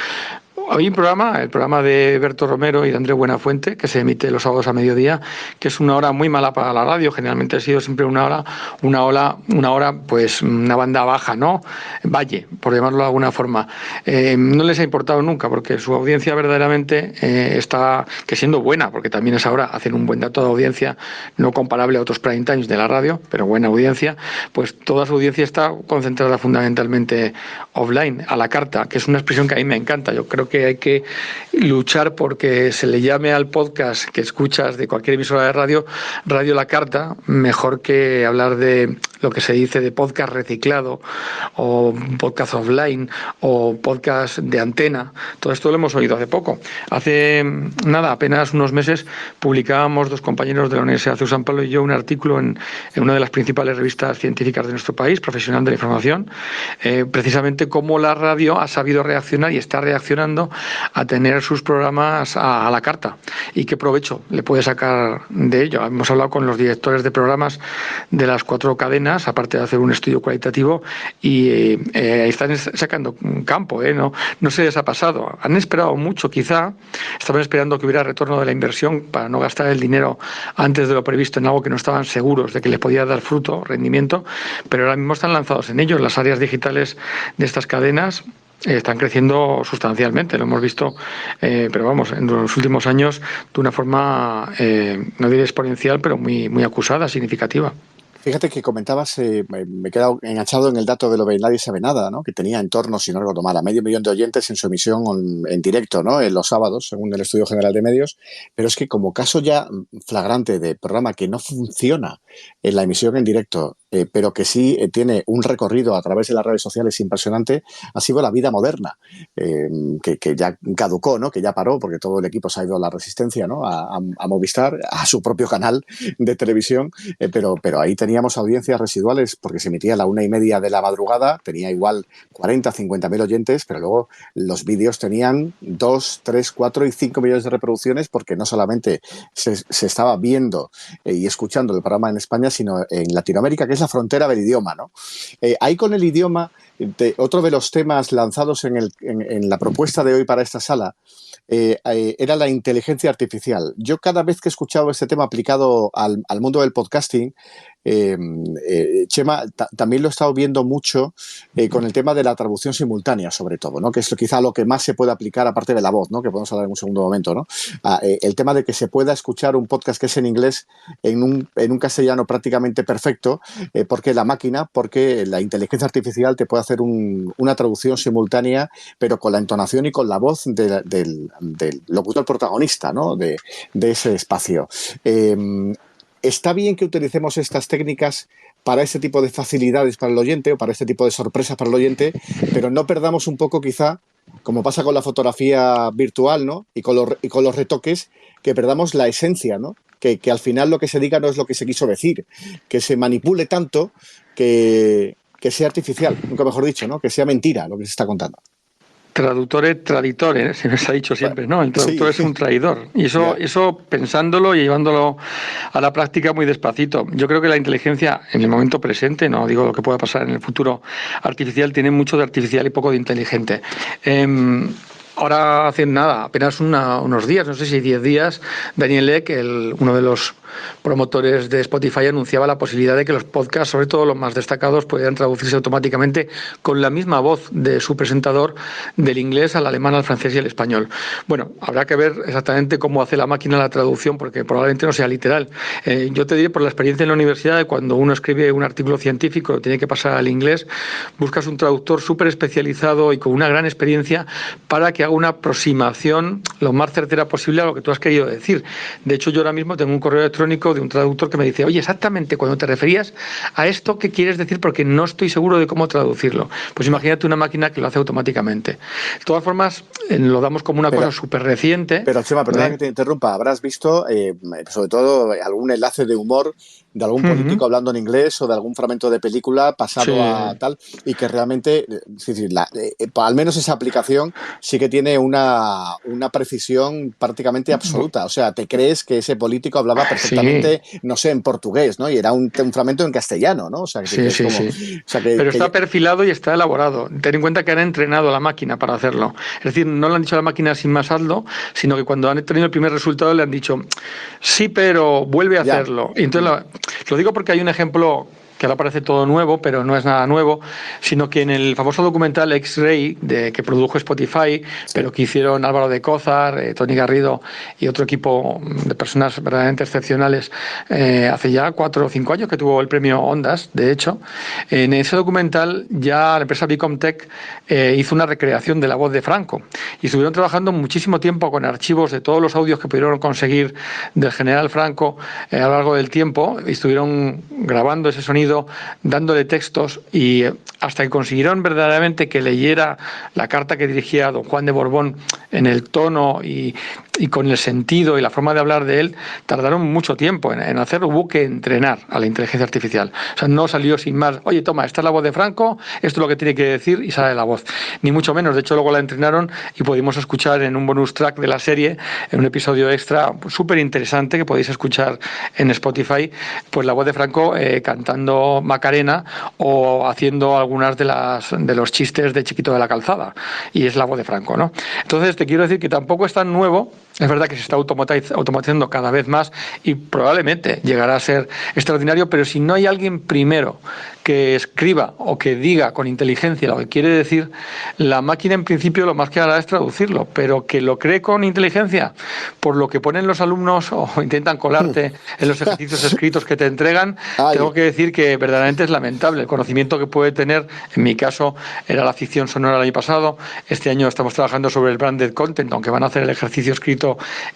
Hay un programa, el programa de Berto Romero y de Andrés Buenafuente, que se emite los sábados a mediodía, que es una hora muy mala para la radio. Generalmente ha sido siempre una hora, pues una banda baja, ¿no? Valle, por llamarlo de alguna forma. No les ha importado nunca, porque su audiencia verdaderamente está, que siendo buena, porque también es ahora, hacen un buen dato de audiencia, no comparable a otros prime times de la radio, pero buena audiencia, pues toda su audiencia está concentrada fundamentalmente offline, a la carta, que es una expresión que a mí me encanta. Yo creo que hay que luchar porque se le llame al podcast que escuchas de cualquier emisora de radio, Radio La Carta, mejor que hablar de lo que se dice de podcast reciclado o podcast offline o podcast de antena. Todo esto lo hemos oído hace poco. Hace nada, apenas unos meses, publicábamos dos compañeros de la Universidad de San Pablo y yo un artículo en una de las principales revistas científicas de nuestro país, Profesional de la Información, precisamente cómo la radio ha sabido reaccionar y está reaccionando a tener sus programas a la carta y qué provecho le puede sacar de ello. Hemos hablado con los directores de programas de las 4 cadenas, aparte de hacer un estudio cualitativo, y están sacando un campo, no se les ha pasado. Han esperado mucho, quizá, estaban esperando que hubiera retorno de la inversión para no gastar el dinero antes de lo previsto en algo que no estaban seguros de que les podía dar fruto, rendimiento, pero ahora mismo están lanzados en ello. Las áreas digitales de estas cadenas están creciendo sustancialmente, lo hemos visto, pero vamos, en los últimos años de una forma, no diré exponencial, pero muy acusada, significativa. Fíjate que comentabas, me he quedado enganchado en el dato de lo de Nadie Sabe Nada, ¿no? Que tenía en torno, si no recuerdo mal, a 500.000 de oyentes en su emisión en directo, ¿no? En los sábados, según el Estudio General de Medios. Pero es que como caso ya flagrante de programa que no funciona en la emisión en directo, pero que sí tiene un recorrido a través de las redes sociales impresionante, ha sido La Vida Moderna, que ya caducó, ¿no? Que ya paró, porque todo el equipo se ha ido a La Resistencia, ¿no? A Movistar, a su propio canal de televisión, pero ahí teníamos audiencias residuales porque se emitía a la 1:30 de la madrugada, tenía igual 40, 50.000 oyentes, pero luego los vídeos tenían 2, 3, 4 y 5 millones de reproducciones, porque no solamente se estaba viendo y escuchando el programa en España, sino en Latinoamérica, que es la frontera del idioma, ¿no? Ahí con el idioma, otro de los temas lanzados en la propuesta de hoy para esta sala era la inteligencia artificial. Yo cada vez que he escuchado este tema aplicado al mundo del podcasting, Chema, también lo he estado viendo mucho con el tema de la traducción simultánea, sobre todo, ¿no? Que es quizá lo que más se puede aplicar, aparte de la voz, ¿no? Que podemos hablar en un segundo momento, ¿no? El tema de que se pueda escuchar un podcast que es en inglés en un castellano prácticamente perfecto, porque la inteligencia artificial te puede hacer una traducción simultánea, pero con la entonación y con la voz del locutor protagonista, ¿no? de ese espacio. ¿Está bien que utilicemos estas técnicas para este tipo de facilidades para el oyente o para este tipo de sorpresas para el oyente, pero no perdamos un poco, quizá, como pasa con la fotografía virtual, ¿no? y con los retoques, que perdamos la esencia, ¿no? Que al final lo que se diga no es lo que se quiso decir, que se manipule tanto que sea artificial, nunca mejor dicho, ¿no? Que sea mentira lo que se está contando. Traductore traditore, se nos ha dicho siempre, ¿no? El traductor es un traidor. Y eso pensándolo y llevándolo a la práctica muy despacito. Yo creo que la inteligencia en el momento presente, no digo lo que pueda pasar en el futuro artificial, tiene mucho de artificial y poco de inteligente. Ahora hace nada, apenas unos días, no sé si 10 días, Daniel Ek, uno de los promotores de Spotify, anunciaba la posibilidad de que los podcasts, sobre todo los más destacados, pudieran traducirse automáticamente con la misma voz de su presentador del inglés al alemán, al francés y al español. Bueno, habrá que ver exactamente cómo hace la máquina la traducción, porque probablemente no sea literal. Yo te diré, por la experiencia en la universidad, de cuando uno escribe un artículo científico, tiene que pasar al inglés, buscas un traductor súper especializado y con una gran experiencia para que haga una aproximación lo más certera posible a lo que tú has querido decir. De hecho, yo ahora mismo tengo un correo electrónico de un traductor que me dice: oye, exactamente cuando te referías a esto, ¿qué quieres decir? Porque no estoy seguro de cómo traducirlo. Pues imagínate una máquina que lo hace automáticamente. De todas formas, lo damos como una cosa súper reciente. Pero, Chema, perdona que te interrumpa. Habrás visto, sobre todo, algún enlace de humor de algún político hablando en inglés o de algún fragmento de película pasado a tal, y que realmente, al menos esa aplicación sí que tiene una precisión prácticamente absoluta. O sea, te crees que ese político hablaba perfectamente, no sé, en portugués, ¿no? Y era un fragmento en castellano, ¿no? O sea, que es como... O sea, pero está perfilado y está elaborado. Ten en cuenta que han entrenado a la máquina para hacerlo. Es decir, no le han dicho a la máquina sin más hazlo, sino que cuando han tenido el primer resultado le han dicho, sí, pero vuelve a hacerlo. Y entonces lo digo porque hay un ejemplo que ahora parece todo nuevo, pero no es nada nuevo, sino que en el famoso documental X-Ray, que produjo Spotify, pero que hicieron Álvaro de Cózar, Tony Garrido y otro equipo de personas verdaderamente excepcionales, hace ya 4 o 5 años, que tuvo el premio Ondas, de hecho. En ese documental ya la empresa Bicomtech hizo una recreación de la voz de Franco, y estuvieron trabajando muchísimo tiempo con archivos de todos los audios que pudieron conseguir del general Franco a lo largo del tiempo, y estuvieron grabando ese sonido, dándole textos, y hasta que consiguieron verdaderamente que leyera la carta que dirigía a don Juan de Borbón en el tono y con el sentido y la forma de hablar de él, tardaron mucho tiempo en hacerlo. Hubo que entrenar a la inteligencia artificial. O sea, no salió sin más, oye, toma, esta es la voz de Franco, esto es lo que tiene que decir, y sale la voz. Ni mucho menos. De hecho, luego la entrenaron y pudimos escuchar en un bonus track de la serie, en un episodio extra súper interesante que podéis escuchar en Spotify, pues la voz de Franco cantando Macarena o haciendo algunas de los chistes de Chiquito de la Calzada. Y es la voz de Franco, ¿no? Entonces, te quiero decir que tampoco es tan nuevo. Es verdad que se está automatizando cada vez más y probablemente llegará a ser extraordinario, pero si no hay alguien primero que escriba o que diga con inteligencia lo que quiere decir, la máquina en principio lo más que hará es traducirlo, pero que lo cree con inteligencia por lo que ponen los alumnos o intentan colarte en los ejercicios escritos que te entregan, tengo que decir que verdaderamente es lamentable el conocimiento que puede tener. En mi caso era la ficción sonora el año pasado, este año estamos trabajando sobre el branded content, aunque van a hacer el ejercicio escrito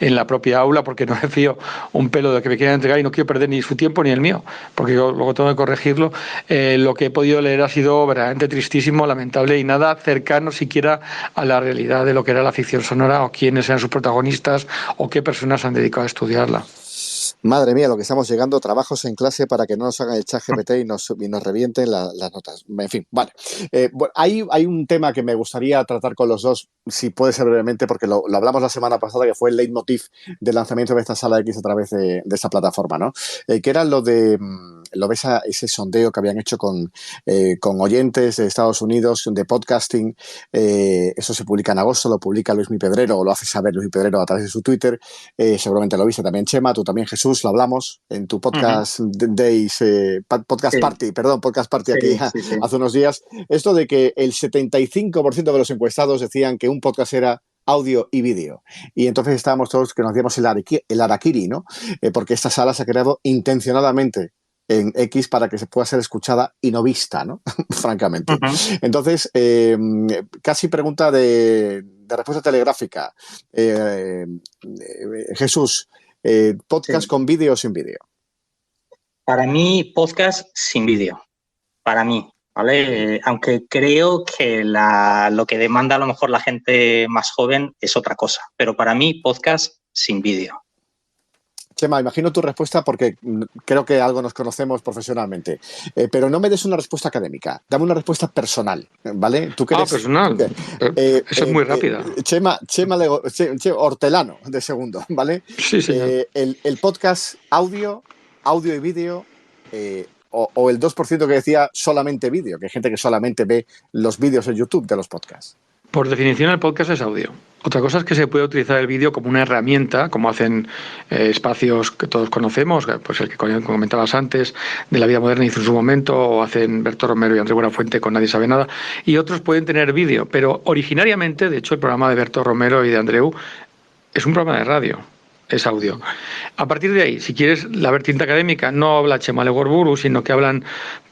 en la propia aula, porque no me fío un pelo de que me quieran entregar y no quiero perder ni su tiempo ni el mío, porque yo luego tengo que corregirlo. Lo que he podido leer ha sido verdaderamente tristísimo, lamentable y nada cercano siquiera a la realidad de lo que era la ficción sonora o quiénes eran sus protagonistas o qué personas han dedicado a estudiarla. Madre mía, lo que estamos llegando, trabajos en clase para que no nos hagan el ChatGPT y nos revienten las notas. En fin, vale. Bueno, hay un tema que me gustaría tratar con los dos, si puede ser brevemente, porque lo hablamos la semana pasada, que fue el leitmotiv del lanzamiento de esta sala X a través de esta plataforma, ¿no? Que era lo de... ¿Lo ves ese sondeo que habían hecho con oyentes de Estados Unidos de podcasting? Eso se publica en agosto, lo publica Luis Mi Pedrero, o lo hace saber Luis Mi Pedrero a través de su Twitter. Seguramente lo viste también, Chema, tú también, Jesús, lo hablamos en tu podcast Days, podcast Party aquí hace unos días. Esto de que el 75% de los encuestados decían que un podcast era audio y vídeo. Y entonces estábamos todos que nos hacíamos el harakiri, ¿no? Porque esta sala se ha creado intencionadamente en X para que se pueda ser escuchada y no vista, ¿no? Francamente. Entonces, casi pregunta de respuesta telegráfica. Jesús, ¿podcast con vídeo o sin vídeo? Para mí, podcast sin vídeo. Para mí, ¿vale? Aunque creo que lo que demanda a lo mejor la gente más joven es otra cosa. Pero para mí, podcast sin vídeo. Chema, imagino tu respuesta porque creo que algo nos conocemos profesionalmente, pero no me des una respuesta académica, dame una respuesta personal, ¿vale? ¿Tú crees? Personal. Eso es muy rápida. Chema hortelano de segundo, ¿vale? Sí, señor. El podcast audio y vídeo, o el 2% que decía solamente vídeo, que hay gente que solamente ve los vídeos en YouTube de los podcasts. Por definición, el podcast es audio. Otra cosa es que se puede utilizar el vídeo como una herramienta, como hacen espacios que todos conocemos, pues el que comentabas antes, de La Vida Moderna hizo en su momento, o hacen Berto Romero y Andrés Buenafuente con Nadie Sabe Nada, y otros pueden tener vídeo, pero originariamente, de hecho, el programa de Berto Romero y de Andreu es un programa de radio. Es audio. A partir de ahí, si quieres la vertiente académica, no habla Chema Legorburu, sino que hablan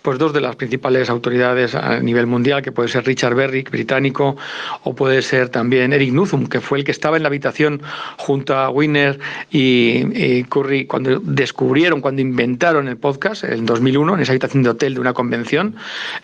pues dos de las principales autoridades a nivel mundial, que puede ser Richard Berwick, británico, o puede ser también Eric Nuthum, que fue el que estaba en la habitación junto a Wiener y Curry cuando inventaron el podcast en 2001, en esa habitación de hotel de una convención.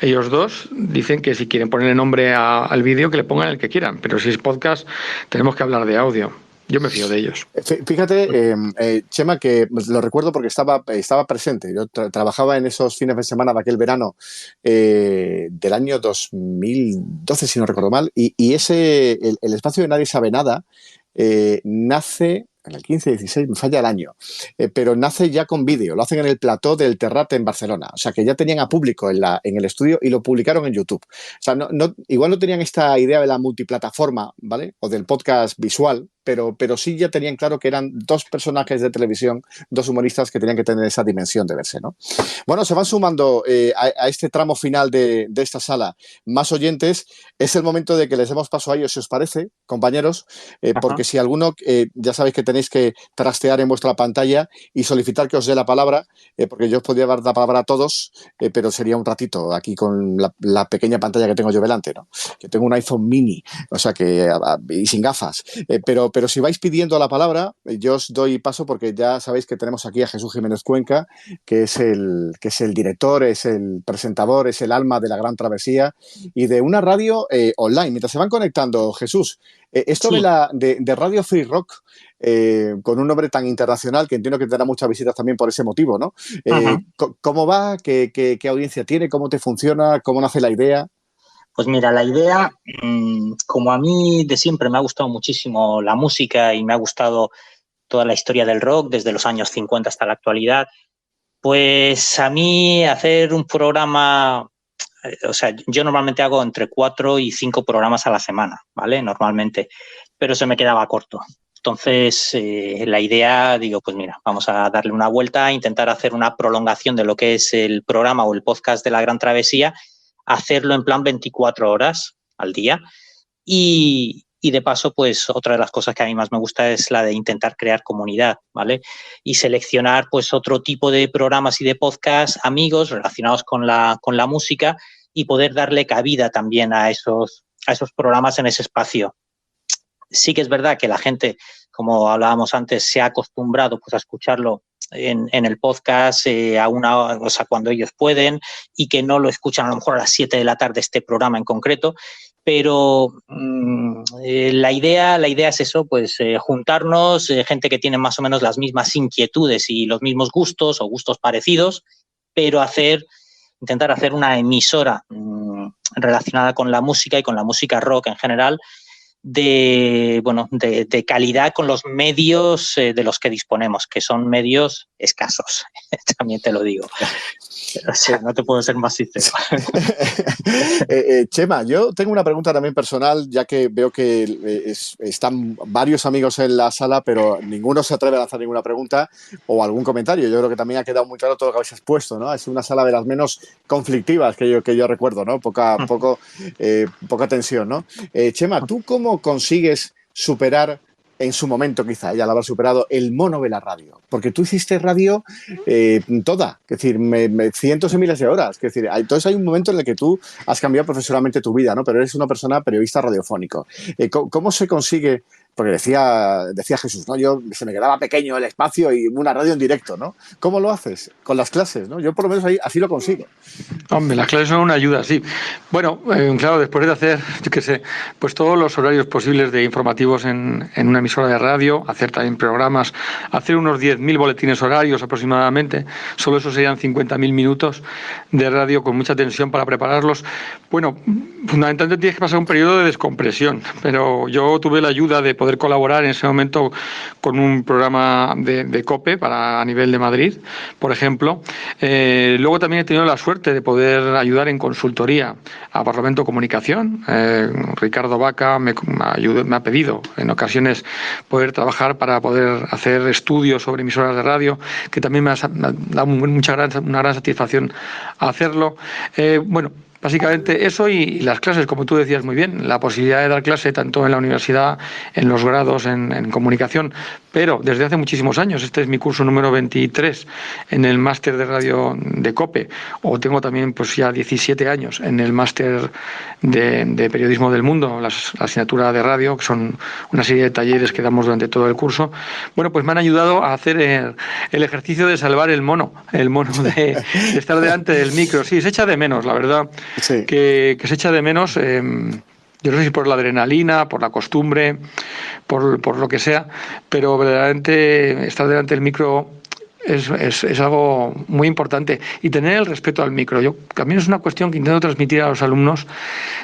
Ellos dos dicen que si quieren ponerle nombre al vídeo, que le pongan el que quieran, pero si es podcast, tenemos que hablar de audio. Yo me fío de ellos. Fíjate, Chema, que lo recuerdo porque estaba presente. Yo trabajaba en esos fines de semana de aquel verano del año 2012, si no recuerdo mal, y el espacio de Nadie Sabe Nada nace en el 15-16, me falla el año, pero nace ya con vídeo, lo hacen en el plató del Terrat en Barcelona, o sea que ya tenían a público en el estudio y lo publicaron en YouTube. O sea, igual no tenían esta idea de la multiplataforma, ¿vale? O del podcast visual, pero sí ya tenían claro que eran dos personajes de televisión, dos humoristas que tenían que tener esa dimensión de verse, ¿no? Bueno, se van sumando a este tramo final de esta sala más oyentes. Es el momento de que les demos paso a ellos, si os parece, compañeros, porque si alguno, ya sabéis que tenéis que trastear en vuestra pantalla y solicitar que os dé la palabra, porque yo os podría dar la palabra a todos, pero sería un ratito aquí con la pequeña pantalla que tengo yo delante, ¿no? Que tengo un iPhone mini, o sea que y sin gafas, pero si vais pidiendo la palabra, yo os doy paso porque ya sabéis que tenemos aquí a Jesús Jiménez Cuenca, que es el director, es el presentador, es el alma de La Gran Travesía y de una radio online. Mientras se van conectando, Jesús, esto sí. de Radio Free Rock, con un nombre tan internacional que entiendo que tendrá muchas visitas también por ese motivo, ¿no? ¿Cómo va? ¿Qué audiencia tiene? ¿Cómo te funciona? ¿Cómo nace la idea? Pues mira, la idea, como a mí de siempre me ha gustado muchísimo la música y me ha gustado toda la historia del rock desde los años 50 hasta la actualidad, pues a mí hacer un programa, o sea, yo normalmente hago entre 4 y 5 programas a la semana, ¿vale? Normalmente, pero se me quedaba corto. Entonces, la idea, digo, pues mira, vamos a darle una vuelta, intentar hacer una prolongación de lo que es el programa o el podcast de La Gran Travesía, hacerlo en plan 24 horas al día y de paso, pues otra de las cosas que a mí más me gusta es la de intentar crear comunidad, ¿vale? Y seleccionar pues otro tipo de programas y de podcast amigos relacionados con la música y poder darle cabida también a esos programas en ese espacio. Sí que es verdad que la gente, como hablábamos antes, se ha acostumbrado pues a escucharlo en el podcast o sea, cuando ellos pueden y que no lo escuchan a lo mejor a las 7 de la tarde este programa en concreto, pero la idea es eso, pues juntarnos, gente que tiene más o menos las mismas inquietudes y los mismos gustos o gustos parecidos, pero intentar hacer una emisora relacionada con la música y con la música rock en general, de calidad con los medios de los que disponemos, que son medios escasos, también te lo digo. O sea, no te puedo ser más sincero. Chema, yo tengo una pregunta también personal, ya que veo que están varios amigos en la sala, pero ninguno se atreve a lanzar ninguna pregunta o algún comentario. Yo creo que también ha quedado muy claro todo lo que habéis expuesto, ¿no? Es una sala de las menos conflictivas que yo recuerdo, ¿no? Poca tensión, ¿no? Chema, ¿tú cómo consigues superar en su momento, quizá ella la habrá superado, el mono de la radio? Porque tú hiciste radio toda, es decir, cientos de miles de horas. Es decir, entonces hay un momento en el que tú has cambiado profesionalmente tu vida, ¿no? Pero eres una persona periodista radiofónico. ¿Cómo se consigue? Porque decía Jesús, ¿no? Se me quedaba pequeño el espacio y una radio en directo, ¿no? ¿Cómo lo haces? Con las clases, ¿no? Yo por lo menos así lo consigo. Hombre, las clases son una ayuda, sí. Bueno, claro, después de hacer, yo qué sé, pues todos los horarios posibles de informativos en una emisora de radio, hacer también programas, hacer unos 10.000 boletines horarios aproximadamente, solo eso serían 50.000 minutos de radio con mucha tensión para prepararlos. Bueno, fundamentalmente tienes que pasar un periodo de descompresión, pero yo tuve la ayuda de poder colaborar en ese momento con un programa de COPE a nivel de Madrid, por ejemplo. Luego también he tenido la suerte de poder ayudar en consultoría a Parlamento Comunicación. Ricardo Vaca me ha pedido en ocasiones poder trabajar para poder hacer estudios sobre emisoras de radio, que también me ha dado una gran satisfacción hacerlo. Bueno, básicamente eso y las clases, como tú decías muy bien, la posibilidad de dar clase tanto en la universidad, en los grados, en comunicación, pero desde hace muchísimos años. Este es mi curso número 23 en el máster de radio de COPE, o tengo también pues ya 17 años en el máster de periodismo del mundo, la asignatura de radio, que son una serie de talleres que damos durante todo el curso. Bueno, pues me han ayudado a hacer el ejercicio de salvar el mono de estar delante del micro. Sí, se echa de menos, la verdad. Sí. Que se echa de menos Yo no sé si por la adrenalina, por la costumbre, por lo que sea, pero verdaderamente estar delante del micro es algo muy importante. Y tener el respeto al micro. Yo también es una cuestión que intento transmitir a los alumnos,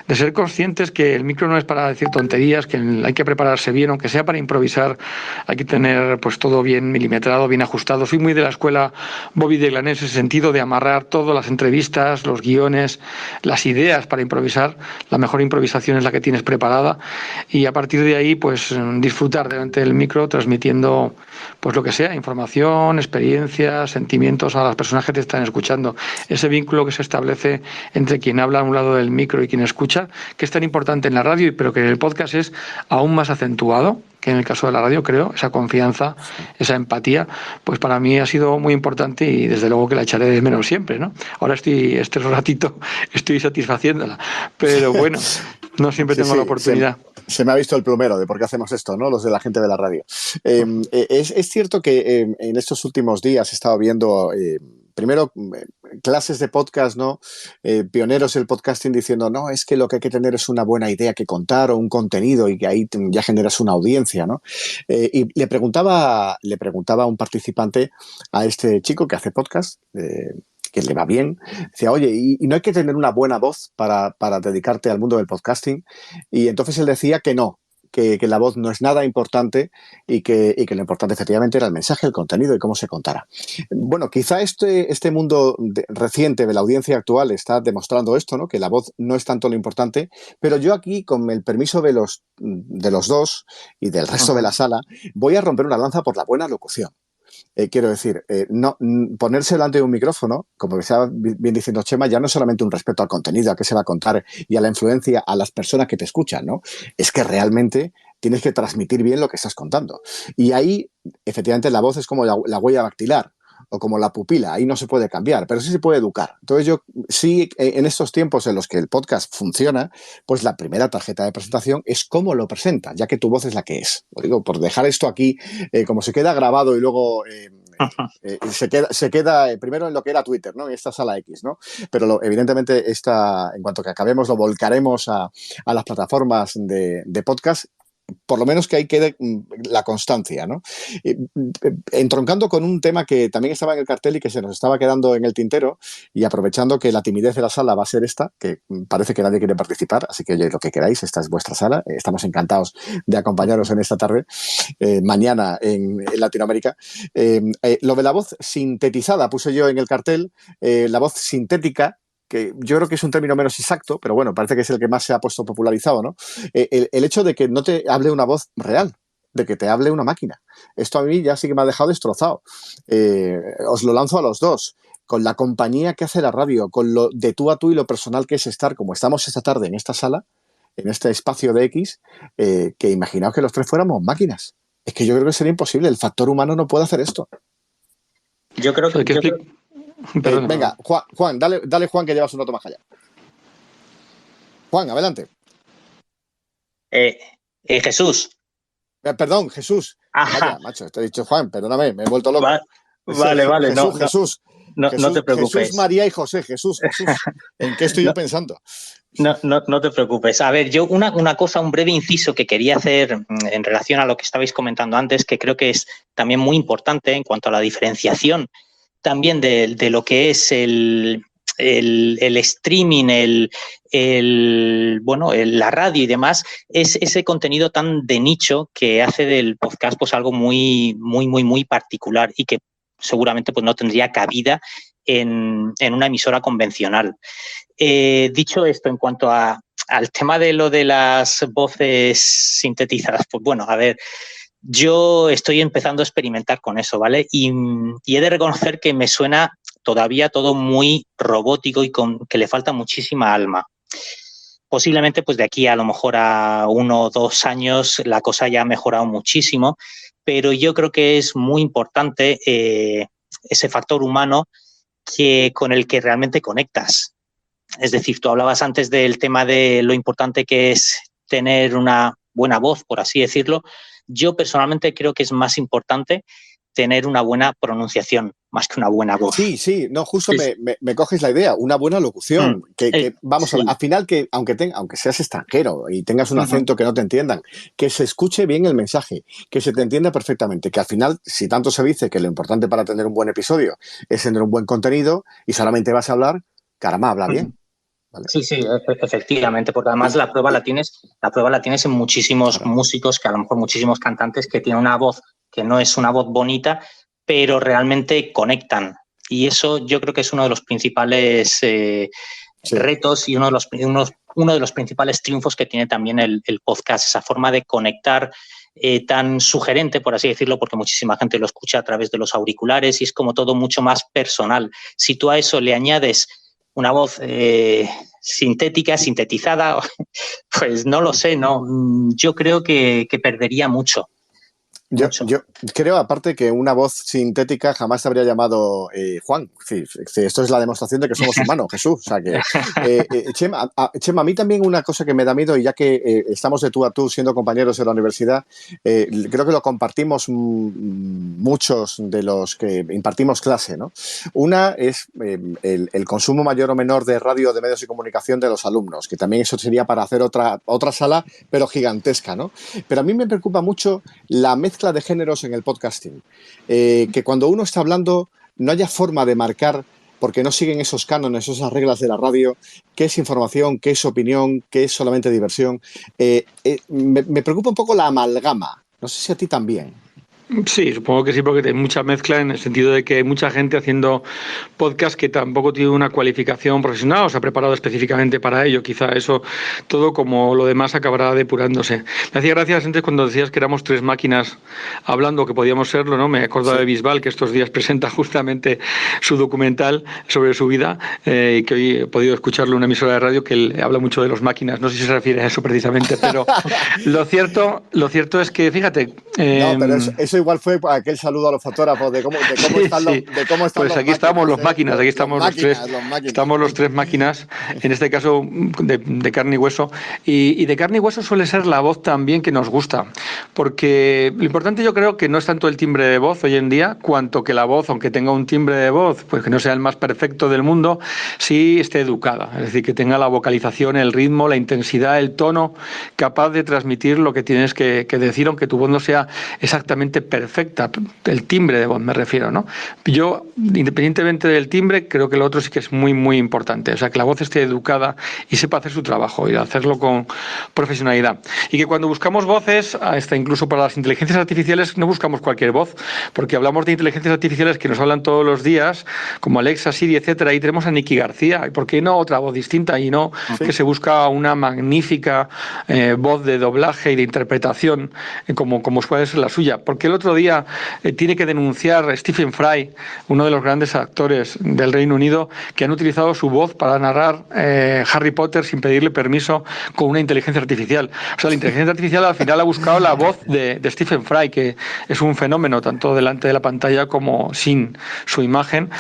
de ser conscientes que el micro no es para decir tonterías, que hay que prepararse bien, aunque sea para improvisar, hay que tener pues todo bien milimetrado, bien ajustado. Soy muy de la escuela Bobby de Glané en ese sentido, de amarrar todas las entrevistas, los guiones, las ideas para improvisar. La mejor improvisación es la que tienes preparada, y a partir de ahí pues disfrutar delante del micro transmitiendo pues lo que sea, información, experiencias, sentimientos a las personas que te están escuchando. Ese vínculo que se establece entre quien habla a un lado del micro y quien escucha, que es tan importante en la radio, pero que en el podcast es aún más acentuado que en el caso de la radio, creo. Esa confianza, esa empatía, pues para mí ha sido muy importante, y desde luego que la echaré de menos siempre, ¿no? Ahora este ratito estoy satisfaciéndola, pero bueno, no siempre tengo la oportunidad. Se me ha visto el plumero de por qué hacemos esto, ¿no? Los de la gente de la radio. Es cierto que en estos últimos días he estado viendo, primero, clases de podcast, ¿no? Pioneros del podcasting diciendo, no, es que lo que hay que tener es una buena idea que contar o un contenido, y que ahí ya generas una audiencia, ¿no? Y le preguntaba a un participante, a este chico que hace podcast, que le va bien, decía, oye, ¿y no hay que tener una buena voz para dedicarte al mundo del podcasting? Y entonces él decía que no, que la voz no es nada importante, y que lo importante efectivamente era el mensaje, el contenido y cómo se contara. Bueno, quizá este mundo reciente de la audiencia actual está demostrando esto, ¿no? Que la voz no es tanto lo importante, pero yo aquí, con el permiso de los dos y del resto de la sala, voy a romper una lanza por la buena locución. Quiero decir, no, ponerse delante de un micrófono, como estaba bien diciendo Chema, ya no es solamente un respeto al contenido, a qué se va a contar y a la influencia a las personas que te escuchan, ¿no? Es que realmente tienes que transmitir bien lo que estás contando. Y ahí, efectivamente, la voz es como la huella dactilar o como la pupila, ahí no se puede cambiar, pero sí se puede educar. Entonces yo sí, en estos tiempos en los que el podcast funciona, pues la primera tarjeta de presentación es cómo lo presenta, ya que tu voz es la que es. Lo digo, por dejar esto aquí, como se queda grabado y luego se queda primero en lo que era Twitter, ¿no? En esta sala X, ¿no? Pero evidentemente en cuanto que acabemos, lo volcaremos a las plataformas de podcast. Por lo menos que ahí quede la constancia, ¿no? Entroncando con un tema que también estaba en el cartel y que se nos estaba quedando en el tintero, y aprovechando que la timidez de la sala va a ser esta, que parece que nadie quiere participar, así que oye, lo que queráis, esta es vuestra sala, estamos encantados de acompañaros en esta tarde, mañana en Latinoamérica. Lo de la voz sintetizada, puse yo en el cartel, la voz sintética, que yo creo que es un término menos exacto, pero bueno, parece que es el que más se ha puesto popularizado, ¿no? El hecho de que no te hable una voz real, de que te hable una máquina. Esto a mí ya sí que me ha dejado destrozado. Os lo lanzo a los dos. Con la compañía que hace la radio, con lo de tú a tú y lo personal que es estar, como estamos esta tarde en esta sala, en este espacio de X, que imaginaos que los tres fuéramos máquinas. Es que yo creo que sería imposible. El factor humano no puede hacer esto. Yo creo que... Venga, Juan, dale Juan, que llevas un rato más allá. Juan, adelante. Jesús. Perdón, Jesús. Vaya, macho, te he dicho Juan, perdóname, me he vuelto loco. Vale, Jesús, no te preocupes. Jesús, María y José, Jesús. ¿En qué estoy yo pensando? No te preocupes. A ver, yo un breve inciso que quería hacer en relación a lo que estabais comentando antes, que creo que es también muy importante en cuanto a la diferenciación también de lo que es el streaming, la radio y demás, es ese contenido tan de nicho que hace del podcast pues algo muy, muy, muy, muy particular, y que seguramente pues no tendría cabida en una emisora convencional. Dicho esto, en cuanto al tema de lo de las voces sintetizadas, pues bueno, a ver, yo estoy empezando a experimentar con eso, ¿vale? Y he de reconocer que me suena todavía todo muy robótico y que le falta muchísima alma. Posiblemente, pues de aquí a lo mejor a 1 o 2 años la cosa ya ha mejorado muchísimo, pero yo creo que es muy importante ese factor humano con el que realmente conectas. Es decir, tú hablabas antes del tema de lo importante que es tener una buena voz, por así decirlo. Yo personalmente creo que es más importante tener una buena pronunciación. más que una buena voz. Sí, no, justo me coges la idea, una buena locución, que vamos a ver, al final que aunque seas extranjero y tengas un acento que no te entiendan, que se escuche bien el mensaje, que se te entienda perfectamente, que al final, si tanto se dice que lo importante para tener un buen episodio es tener un buen contenido y solamente vas a hablar, caramba, habla bien. ¿Vale? Sí, efectivamente, porque además la prueba la tienes en muchísimos músicos, que a lo mejor muchísimos cantantes que tienen una voz que no es una voz bonita, pero realmente conectan. Y eso yo creo que es uno de los principales retos y uno de los principales triunfos que tiene también el podcast, esa forma de conectar tan sugerente, por así decirlo, porque muchísima gente lo escucha a través de los auriculares y es como todo mucho más personal. Si tú a eso le añades una voz sintética, sintetizada, pues no lo sé, no. Yo creo que perdería mucho. Yo creo, aparte, que una voz sintética jamás te habría llamado Juan. Sí, esto es la demostración de que somos humanos, Jesús. O sea que, Chema, a mí también una cosa que me da miedo, y ya que estamos de tú a tú siendo compañeros en la universidad, creo que lo compartimos muchos de los que impartimos clase, ¿no? Una es el consumo mayor o menor de radio, de medios de comunicación de los alumnos, que también eso sería para hacer otra sala, pero gigantesca, ¿no? Pero a mí me preocupa mucho la mezcla de géneros en el podcasting, que cuando uno está hablando no haya forma de marcar, porque no siguen esos cánones, esas reglas de la radio, qué es información, qué es opinión, qué es solamente diversión. Me preocupa un poco la amalgama, no sé si a ti también. Sí, supongo que sí, porque hay mucha mezcla en el sentido de que hay mucha gente haciendo podcast que tampoco tiene una cualificación profesional o se ha preparado específicamente para ello. Quizá eso, todo como lo demás, acabará depurándose. Me hacía gracia antes cuando decías que éramos tres máquinas hablando, que podíamos serlo, ¿no? Me he acordado de Bisbal, que estos días presenta justamente su documental sobre su vida, y que hoy he podido escucharlo en una emisora de radio que él habla mucho de los máquinas. No sé si se refiere a eso precisamente, pero lo cierto es que, fíjate... no, pero eso igual fue aquel saludo a los fotógrafos de cómo están los pues aquí estamos los máquinas, aquí estamos los tres. Estamos los tres máquinas, en este caso de carne y hueso. Y de carne y hueso suele ser la voz también que nos gusta. Porque lo importante yo creo que no es tanto el timbre de voz hoy en día, cuanto que la voz, aunque tenga un timbre de voz, pues que no sea el más perfecto del mundo, sí esté educada. Es decir, que tenga la vocalización, el ritmo, la intensidad, el tono, capaz de transmitir lo que tienes que decir, aunque tu voz no sea exactamente perfecta, el timbre de voz me refiero, ¿no? Yo, independientemente del timbre, creo que lo otro sí que es muy, muy importante, o sea, que la voz esté educada y sepa hacer su trabajo y hacerlo con profesionalidad. Y que cuando buscamos voces, hasta incluso para las inteligencias artificiales, no buscamos cualquier voz, porque hablamos de inteligencias artificiales que nos hablan todos los días, como Alexa, Siri, etcétera, y tenemos a Nicky García, ¿y por qué no otra voz distinta? Y no que se busca una magnífica voz de doblaje y de interpretación, como puede ser la suya, porque el otro día tiene que denunciar Stephen Fry, uno de los grandes actores del Reino Unido, que han utilizado su voz para narrar Harry Potter sin pedirle permiso con una inteligencia artificial. O sea, la inteligencia artificial al final ha buscado la voz de Stephen Fry, que es un fenómeno tanto delante de la pantalla como sin su imagen,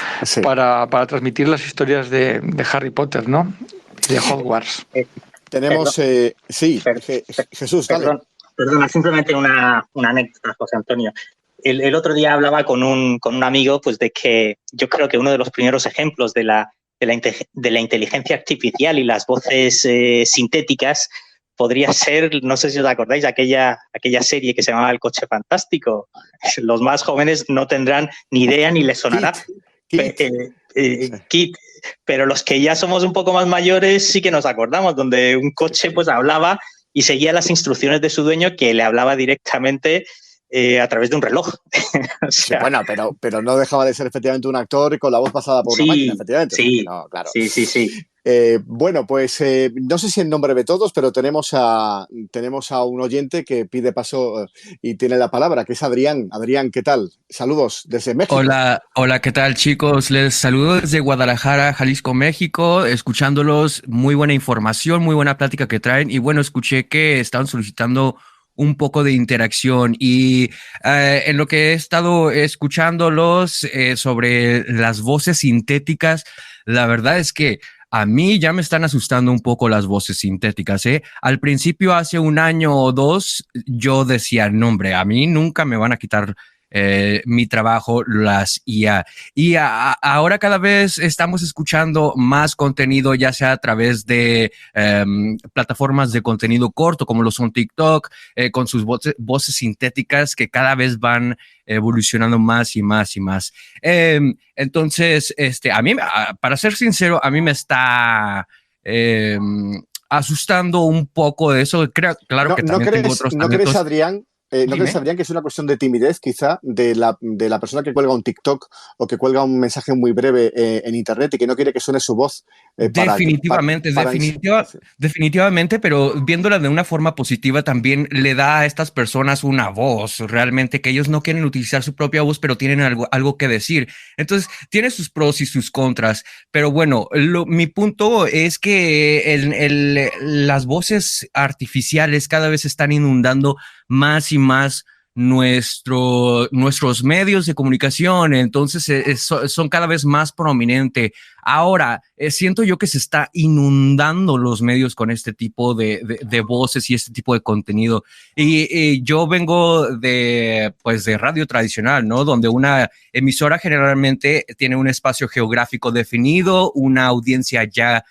para transmitir las historias de Harry Potter, ¿no? De Hogwarts. Tenemos... Jesús, dale. Perdona, simplemente una anécdota, José Antonio. El otro día hablaba con un amigo, pues, de que yo creo que uno de los primeros ejemplos de la inteligencia artificial y las voces sintéticas podría ser, no sé si os acordáis, aquella serie que se llamaba El Coche Fantástico. Los más jóvenes no tendrán ni idea ni les sonará. Kit. Pero los que ya somos un poco más mayores sí que nos acordamos, donde un coche pues hablaba y seguía las instrucciones de su dueño, que le hablaba directamente a través de un reloj. O sea, bueno, pero no dejaba de ser efectivamente un actor con la voz pasada por una máquina, efectivamente. Sí, no, claro. Sí. Bueno, pues no sé si en nombre de todos, pero tenemos a un oyente que pide paso y tiene la palabra, que es Adrián. Adrián, ¿qué tal? Saludos desde México. Hola, ¿qué tal, chicos? Les saludo desde Guadalajara, Jalisco, México, escuchándolos. Muy buena información, muy buena plática que traen. Y bueno, escuché que estaban solicitando un poco de interacción y en lo que he estado escuchándolos sobre las voces sintéticas, la verdad es que a mí ya me están asustando un poco las voces sintéticas, ¿eh? Al principio, hace un año o dos, yo decía, no, hombre, a mí nunca me van a quitar mi trabajo las IA. Y ahora cada vez estamos escuchando más contenido, ya sea a través de plataformas de contenido corto, como lo son TikTok, con sus voces sintéticas que cada vez van evolucionando más y más y más. Entonces, a mí, para ser sincero, a mí me está asustando un poco de eso. Claro que también tengo otros ¿No crees, Adrián? ¿No Dime. crees, Adrián, que es una cuestión de timidez, quizá, de la persona que cuelga un TikTok o que cuelga un mensaje muy breve en Internet y que no quiere que suene su voz? Definitivamente, pero viéndola de una forma positiva también le da a estas personas una voz, realmente que ellos no quieren utilizar su propia voz, pero tienen algo que decir. Entonces, tiene sus pros y sus contras, pero bueno, mi punto es que las voces artificiales cada vez están inundando más y más nuestros medios de comunicación, entonces son cada vez más prominentes. Ahora, siento yo que se está inundando los medios con este tipo de voces y este tipo de contenido. Y yo vengo de radio tradicional, ¿no? Donde una emisora generalmente tiene un espacio geográfico definido, una audiencia ya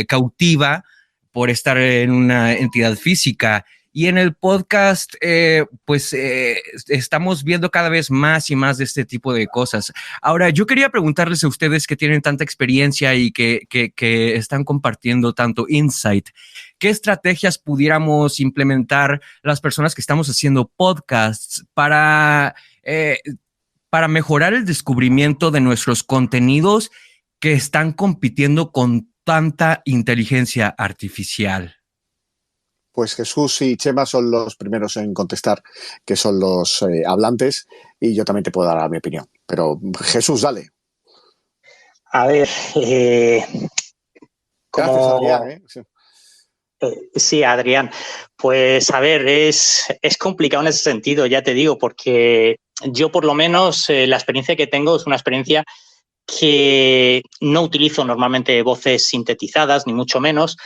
cautiva por estar en una entidad física. Y en el podcast, estamos viendo cada vez más y más de este tipo de cosas. Ahora, yo quería preguntarles a ustedes que tienen tanta experiencia y que están compartiendo tanto insight, ¿qué estrategias pudiéramos implementar las personas que estamos haciendo podcasts para mejorar el descubrimiento de nuestros contenidos que están compitiendo con tanta inteligencia artificial? Pues Jesús y Chema son los primeros en contestar, que son los hablantes, y yo también te puedo dar mi opinión. Pero Jesús, dale. A ver, Gracias, Adrián. Sí. Sí, Adrián. Pues a ver, es complicado en ese sentido, ya te digo, porque yo por lo menos la experiencia que tengo es una experiencia que no utilizo normalmente voces sintetizadas, ni mucho menos.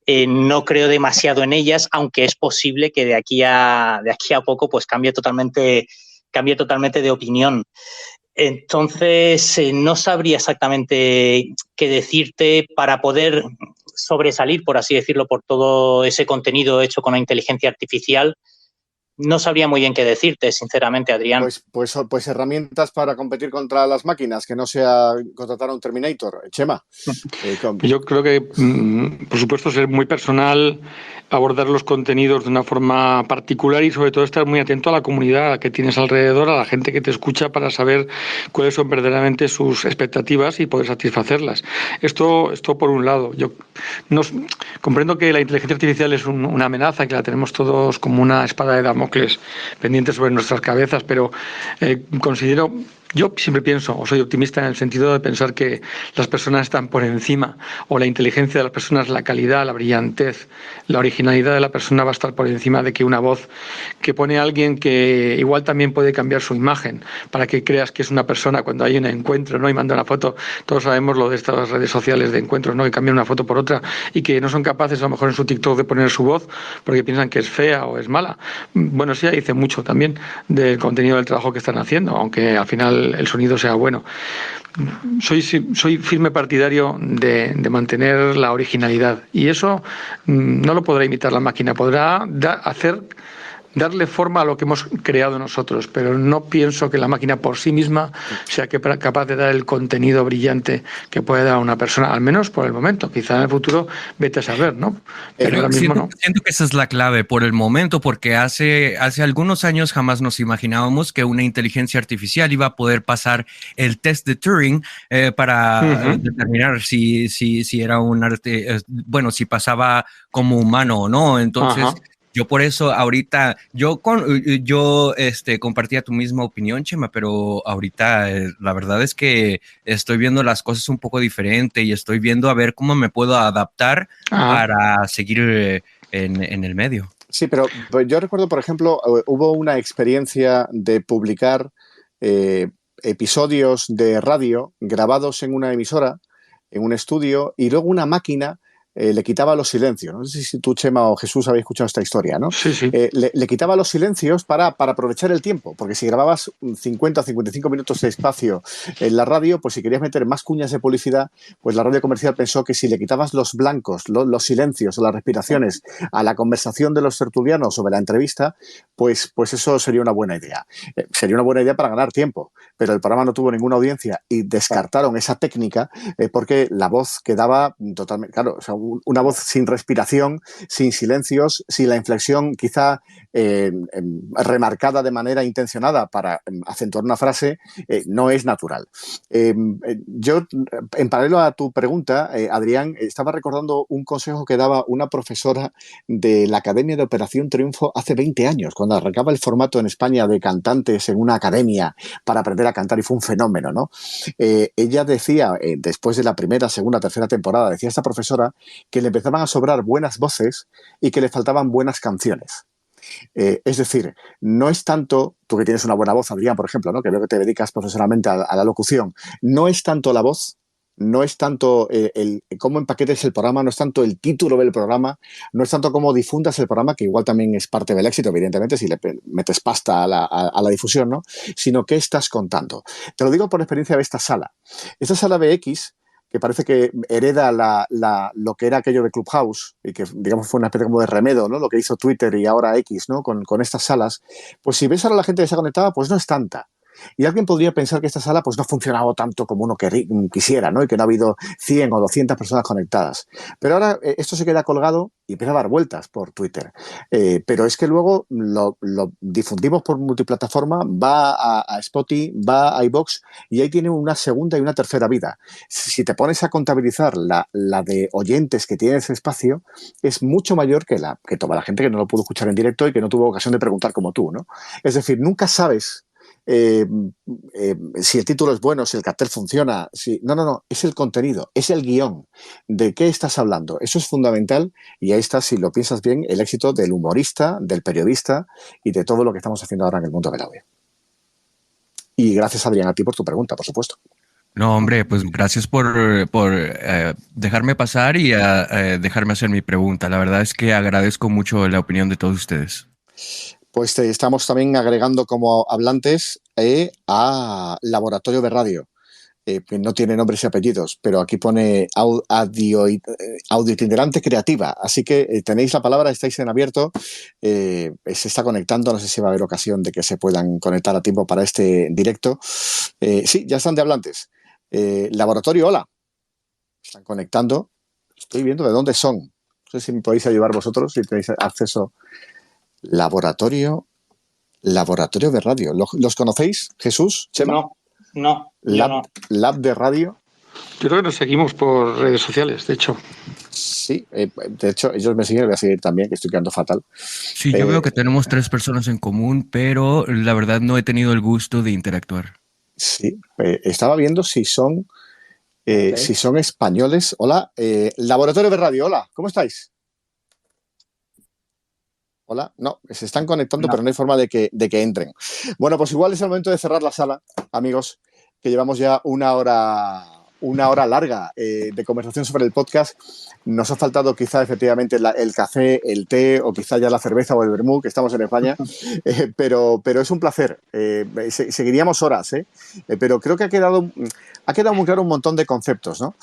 No creo demasiado en ellas, aunque es posible que de aquí a poco pues cambie totalmente de opinión. Entonces, no sabría exactamente qué decirte para poder sobresalir, por así decirlo, por todo ese contenido hecho con la inteligencia artificial. No sabría muy bien qué decirte, sinceramente, Adrián. Pues herramientas para competir contra las máquinas, que no sea contratar a un Terminator. Chema. Yo creo que, por supuesto, ser muy personal, abordar los contenidos de una forma particular y sobre todo estar muy atento a la comunidad que tienes alrededor, a la gente que te escucha, para saber cuáles son verdaderamente sus expectativas y poder satisfacerlas. Esto por un lado. Yo comprendo que la inteligencia artificial es una amenaza, que la tenemos todos como una espada de Damocles pendiente sobre nuestras cabezas, pero yo siempre pienso, o soy optimista en el sentido de pensar que las personas están por encima, o la inteligencia de las personas, la calidad, la brillantez, la originalidad de la persona va a estar por encima de que una voz que pone a alguien que igual también puede cambiar su imagen para que creas que es una persona cuando hay un encuentro, ¿no? Y manda una foto. Todos sabemos lo de estas redes sociales de encuentros, ¿no? Que cambian una foto por otra y que no son capaces a lo mejor en su TikTok de poner su voz porque piensan que es fea o es mala. Bueno, sí, dice mucho también del contenido del trabajo que están haciendo, aunque al final el sonido sea bueno. Soy firme partidario de mantener la originalidad, y eso no lo podrá imitar la máquina, podrá darle forma a lo que hemos creado nosotros, pero no pienso que la máquina por sí misma sea capaz de dar el contenido brillante que puede dar una persona, al menos por el momento. Quizá en el futuro vete a saber, ¿no? Pero ahora mismo siento que esa es la clave por el momento, porque hace algunos años jamás nos imaginábamos que una inteligencia artificial iba a poder pasar el test de Turing para determinar si era un arte, si pasaba como humano o no. Entonces, yo por eso ahorita, yo compartía tu misma opinión, Chema, pero ahorita la verdad es que estoy viendo las cosas un poco diferente y estoy viendo a ver cómo me puedo adaptar para seguir en el medio. Sí, pero yo recuerdo, por ejemplo, hubo una experiencia de publicar episodios de radio grabados en una emisora, en un estudio, y luego una máquina le quitaba los silencios. No sé si tú, Chema, o Jesús habéis escuchado esta historia, ¿no? Sí, sí. Le quitaba los silencios para aprovechar el tiempo, porque si grababas 50 o 55 minutos de espacio en la radio, pues si querías meter más cuñas de publicidad, pues la radio comercial pensó que si le quitabas los blancos, los silencios o las respiraciones a la conversación de los tertulianos sobre la entrevista, pues eso sería una buena idea. Sería una buena idea para ganar tiempo, pero el programa no tuvo ninguna audiencia y descartaron esa técnica porque la voz quedaba totalmente, claro, o sea, una voz sin respiración, sin silencios, sin la inflexión quizá remarcada de manera intencionada para acentuar una frase, no es natural. Yo, en paralelo a tu pregunta, Adrián, estaba recordando un consejo que daba una profesora de la Academia de Operación Triunfo hace 20 años, cuando arrancaba el formato en España de cantantes en una academia para aprender a cantar, y fue un fenómeno, ¿no? Ella decía, después de la primera, segunda, tercera temporada, decía esta profesora que le empezaban a sobrar buenas voces y que le faltaban buenas canciones. Es decir, no es tanto, tú que tienes una buena voz, Adrián, por ejemplo, ¿no? Que veo que te dedicas profesionalmente a la locución, no es tanto la voz, no es tanto cómo empaquetes el programa, no es tanto el título del programa, no es tanto cómo difundas el programa, que igual también es parte del éxito, evidentemente, si le metes pasta a la difusión, ¿no? Sino qué estás contando. Te lo digo por experiencia de esta sala. Esta sala BX, que parece que hereda lo que era aquello de Clubhouse y que, digamos, fue una especie como de remedo, ¿no? Lo que hizo Twitter y ahora X, ¿no? Con estas salas. Pues si ves ahora la gente que se ha conectado, pues no es tanta. Y alguien podría pensar que esta sala pues no ha funcionado tanto como uno quisiera, ¿no? Y que no ha habido 100 o 200 personas conectadas. Pero ahora esto se queda colgado y empieza a dar vueltas por Twitter. Pero es que luego lo difundimos por multiplataforma, va a Spotify, va a iVoox y ahí tiene una segunda y una tercera vida. Si te pones a contabilizar la de oyentes que tiene ese espacio, es mucho mayor que toda la gente que no lo pudo escuchar en directo y que no tuvo ocasión de preguntar como tú, ¿no? Es decir, nunca sabes si el título es bueno, si el cartel funciona, no, es el contenido, es el guión, de qué estás hablando, eso es fundamental y ahí está, si lo piensas bien, el éxito del humorista, del periodista y de todo lo que estamos haciendo ahora en el mundo del audio. Y gracias, Adrián, a ti por tu pregunta, por supuesto. No, hombre, pues gracias por dejarme pasar y dejarme hacer mi pregunta. La verdad es que agradezco mucho la opinión de todos ustedes. Pues estamos también agregando como hablantes a Laboratorio de Radio, que no tiene nombres y apellidos, pero aquí pone audio itinerante creativa. Así que tenéis la palabra, estáis en abierto, se está conectando, no sé si va a haber ocasión de que se puedan conectar a tiempo para este directo. Sí, ya están de hablantes. Laboratorio, hola. Están conectando. Estoy viendo de dónde son. No sé si me podéis ayudar vosotros, si tenéis acceso. Laboratorio de Radio. ¿Los conocéis, Jesús, Chema? No. Lab de Radio. Yo creo que nos seguimos por redes sociales, de hecho. Sí, de hecho, ellos me siguen, voy a seguir también, que estoy quedando fatal. Sí, yo veo que tenemos 3 personas en común, pero la verdad no he tenido el gusto de interactuar. Sí, estaba viendo si son españoles. Hola, Laboratorio de Radio, hola, ¿cómo estáis? Hola, no, se están conectando, pero no hay forma de que entren. Bueno, pues igual es el momento de cerrar la sala, amigos, que llevamos ya una hora larga de conversación sobre el podcast. Nos ha faltado quizá efectivamente el café, el té o quizá ya la cerveza o el vermú, que estamos en España, pero es un placer. Seguiríamos horas, pero creo que ha quedado muy claro un montón de conceptos, ¿no?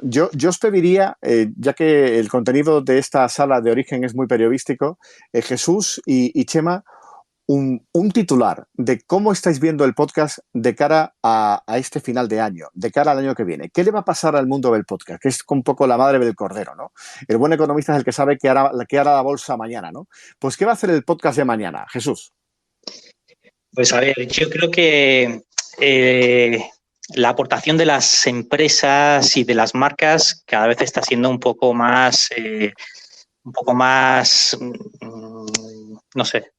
Yo os pediría, ya que el contenido de esta sala de origen es muy periodístico, Jesús y Chema, un titular de cómo estáis viendo el podcast de cara a este final de año, de cara al año que viene. ¿Qué le va a pasar al mundo del podcast? Que es un poco la madre del cordero, ¿no? El buen economista es el que sabe qué hará la bolsa mañana, ¿no? Pues, ¿qué va a hacer el podcast de mañana, Jesús? Pues, a ver, yo creo que la aportación de las empresas y de las marcas cada vez está siendo un poco más, no sé,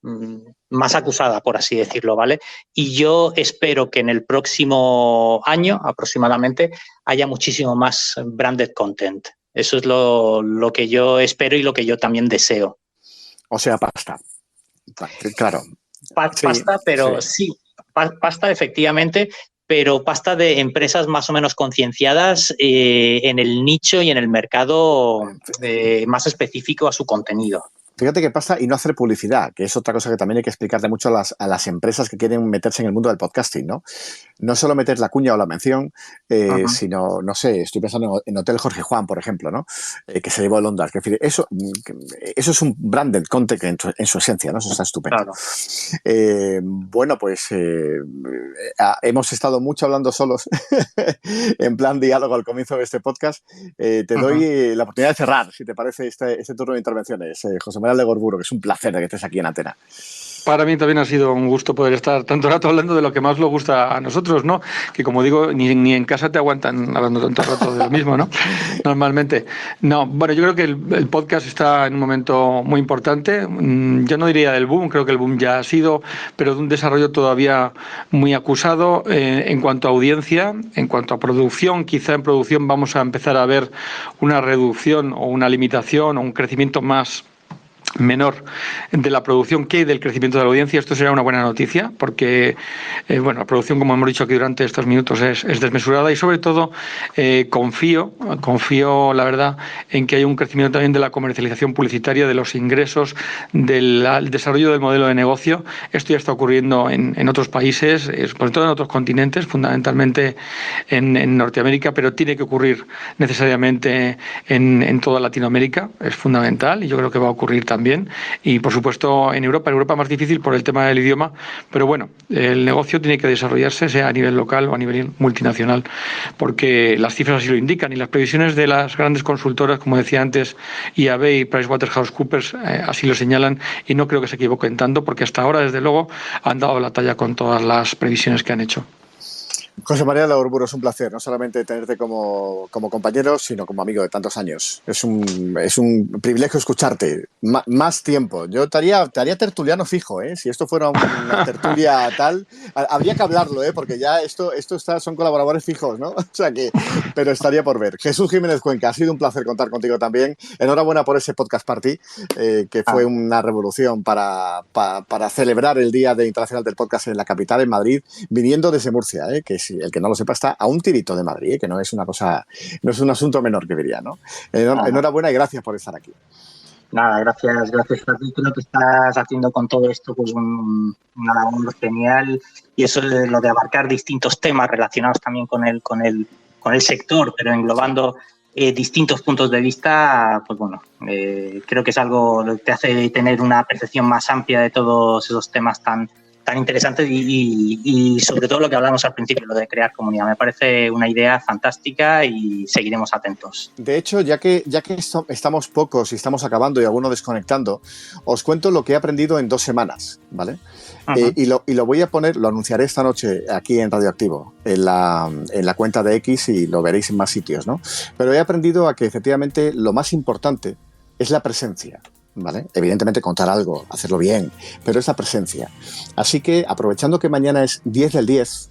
más acusada, por así decirlo, ¿vale? Y yo espero que en el próximo año, aproximadamente, haya muchísimo más branded content. Eso es lo que yo espero y lo que yo también deseo. O sea, pasta. Claro. Pasta, pero sí, pasta efectivamente, pero pasta de empresas más o menos concienciadas en el nicho y en el mercado más específico a su contenido. Fíjate qué pasa y no hacer publicidad, que es otra cosa que también hay que explicarle mucho a las empresas que quieren meterse en el mundo del podcasting, ¿no? No solo meter la cuña o la mención, sino, no sé, estoy pensando en Hotel Jorge Juan, por ejemplo, ¿no? Que se llevó a Londres. Eso es un branded content en su esencia, ¿no? Eso está estupendo. Claro. Bueno, pues hemos estado mucho hablando solos en plan diálogo al comienzo de este podcast. Te doy la oportunidad de cerrar, si te parece, este turno de intervenciones. José María Legorburu, que es un placer que estés aquí en Antena. Para mí también ha sido un gusto poder estar tanto rato hablando de lo que más nos gusta a nosotros, ¿no? Que como digo, ni en casa te aguantan hablando tanto rato de lo mismo, ¿no? Normalmente. No, bueno, yo creo que el podcast está en un momento muy importante. Yo no diría del boom, creo que el boom ya ha sido, pero de un desarrollo todavía muy acusado en cuanto a audiencia, en cuanto a producción. Quizá en producción vamos a empezar a ver una reducción o una limitación o un crecimiento menor de la producción que del crecimiento de la audiencia. Esto será una buena noticia porque bueno, la producción, como hemos dicho aquí durante estos minutos, es desmesurada y sobre todo confío la verdad en que hay un crecimiento también de la comercialización publicitaria, de los ingresos, del desarrollo del modelo de negocio. Esto ya está ocurriendo en otros países, sobre todo en otros continentes, fundamentalmente en Norteamérica, pero tiene que ocurrir necesariamente en toda Latinoamérica, es fundamental y yo creo que va a ocurrir también. Y por supuesto en Europa más difícil por el tema del idioma, pero bueno, el negocio tiene que desarrollarse, sea a nivel local o a nivel multinacional, porque las cifras así lo indican y las previsiones de las grandes consultoras, como decía antes, IAB y PricewaterhouseCoopers, así lo señalan y no creo que se equivoquen tanto, porque hasta ahora, desde luego, han dado la talla con todas las previsiones que han hecho. José María Legorburu, es un placer no solamente tenerte como compañero, sino como amigo de tantos años. Es un privilegio escucharte. Más tiempo. Yo te haría tertuliano fijo, ¿eh? Si esto fuera una tertulia tal, habría que hablarlo, ¿eh? Porque ya son colaboradores fijos, ¿no? O sea que, pero estaría por ver. Jesús Jiménez Cuenca, ha sido un placer contar contigo también. Enhorabuena por ese podcast party, que fue una revolución para celebrar el Día Internacional del Podcast en la capital, en Madrid, viniendo desde Murcia, que si el que no lo sepa está a un tirito de Madrid, que no es una cosa, no es un asunto menor, que diría, ¿no? Enhorabuena y gracias por estar aquí. Nada, gracias a ti. Creo que estás haciendo con todo esto pues una labor genial, y eso es lo de abarcar distintos temas relacionados también con el sector, pero englobando distintos puntos de vista, pues bueno, creo que es algo que te hace tener una percepción más amplia de todos esos temas tan interesantes y sobre todo lo que hablamos al principio, lo de crear comunidad. Me parece una idea fantástica y seguiremos atentos. De hecho, ya que estamos pocos y estamos acabando y algunos desconectando, os cuento lo que he aprendido en 2 semanas, ¿vale? Y lo voy a poner, lo anunciaré esta noche aquí en Radioactivo, en la cuenta de X, y lo veréis en más sitios, ¿no? Pero he aprendido a que efectivamente lo más importante es la presencia. ¿Vale? Evidentemente contar algo, hacerlo bien, pero es la presencia. Así que, aprovechando que mañana es 10 del 10,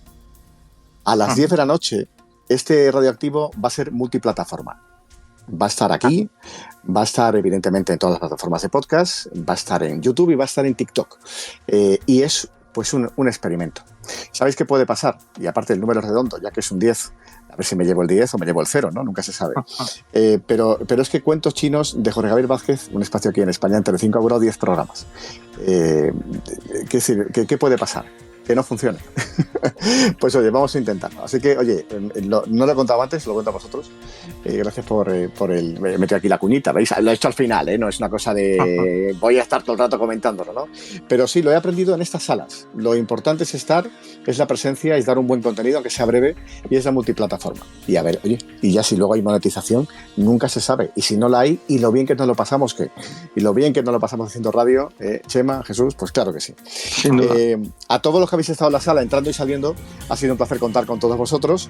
a las 10 de la noche, este Radioactivo va a ser multiplataforma. Va a estar aquí, va a estar evidentemente en todas las plataformas de podcast, va a estar en YouTube y va a estar en TikTok. Y es pues un experimento. ¿Sabéis qué puede pasar? Y aparte el número es redondo, ya que es un 10, a ver si me llevo el 10 o me llevo el 0, ¿no? Nunca se sabe. Pero es que Cuentos Chinos de Jorge Javier Vázquez, un espacio aquí en España en Telecinco, ha durado 10 programas. ¿Qué puede pasar? Que no funcione. Pues oye, vamos a intentarlo. Así que, oye, no lo he contado antes, lo cuento a vosotros. Gracias por el... Me he metido aquí la cuñita, ¿veis? Lo he hecho al final, ¿eh? No es una cosa de... voy a estar todo el rato comentándolo, ¿no? Pero sí, lo he aprendido en estas salas. Lo importante es es la presencia, es dar un buen contenido, aunque sea breve, y es la multiplataforma. Y a ver, oye, y ya si luego hay monetización, nunca se sabe. Y si no la hay, y lo bien que nos lo pasamos, ¿qué? Y lo bien que nos lo pasamos haciendo radio, Chema, Jesús, pues claro que sí. Sin duda. A todos los que habéis estado en la sala, entrando y saliendo, ha sido un placer contar con todos vosotros.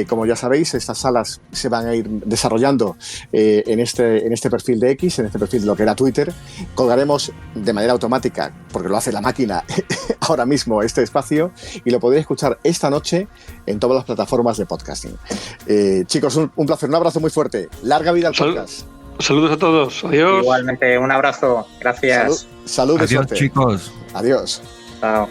Como ya sabéis, estas salas se van a ir desarrollando en este perfil de X, en este perfil de lo que era Twitter. Colgaremos de manera automática, porque lo hace la máquina ahora mismo, este espacio, y lo podréis escuchar esta noche en todas las plataformas de podcasting. Chicos, un placer, un abrazo muy fuerte. Larga vida al podcast. Saludos a todos. Adiós. Igualmente, un abrazo. Gracias. Salud y Adiós, suerte. chicos. Adiós. Chao.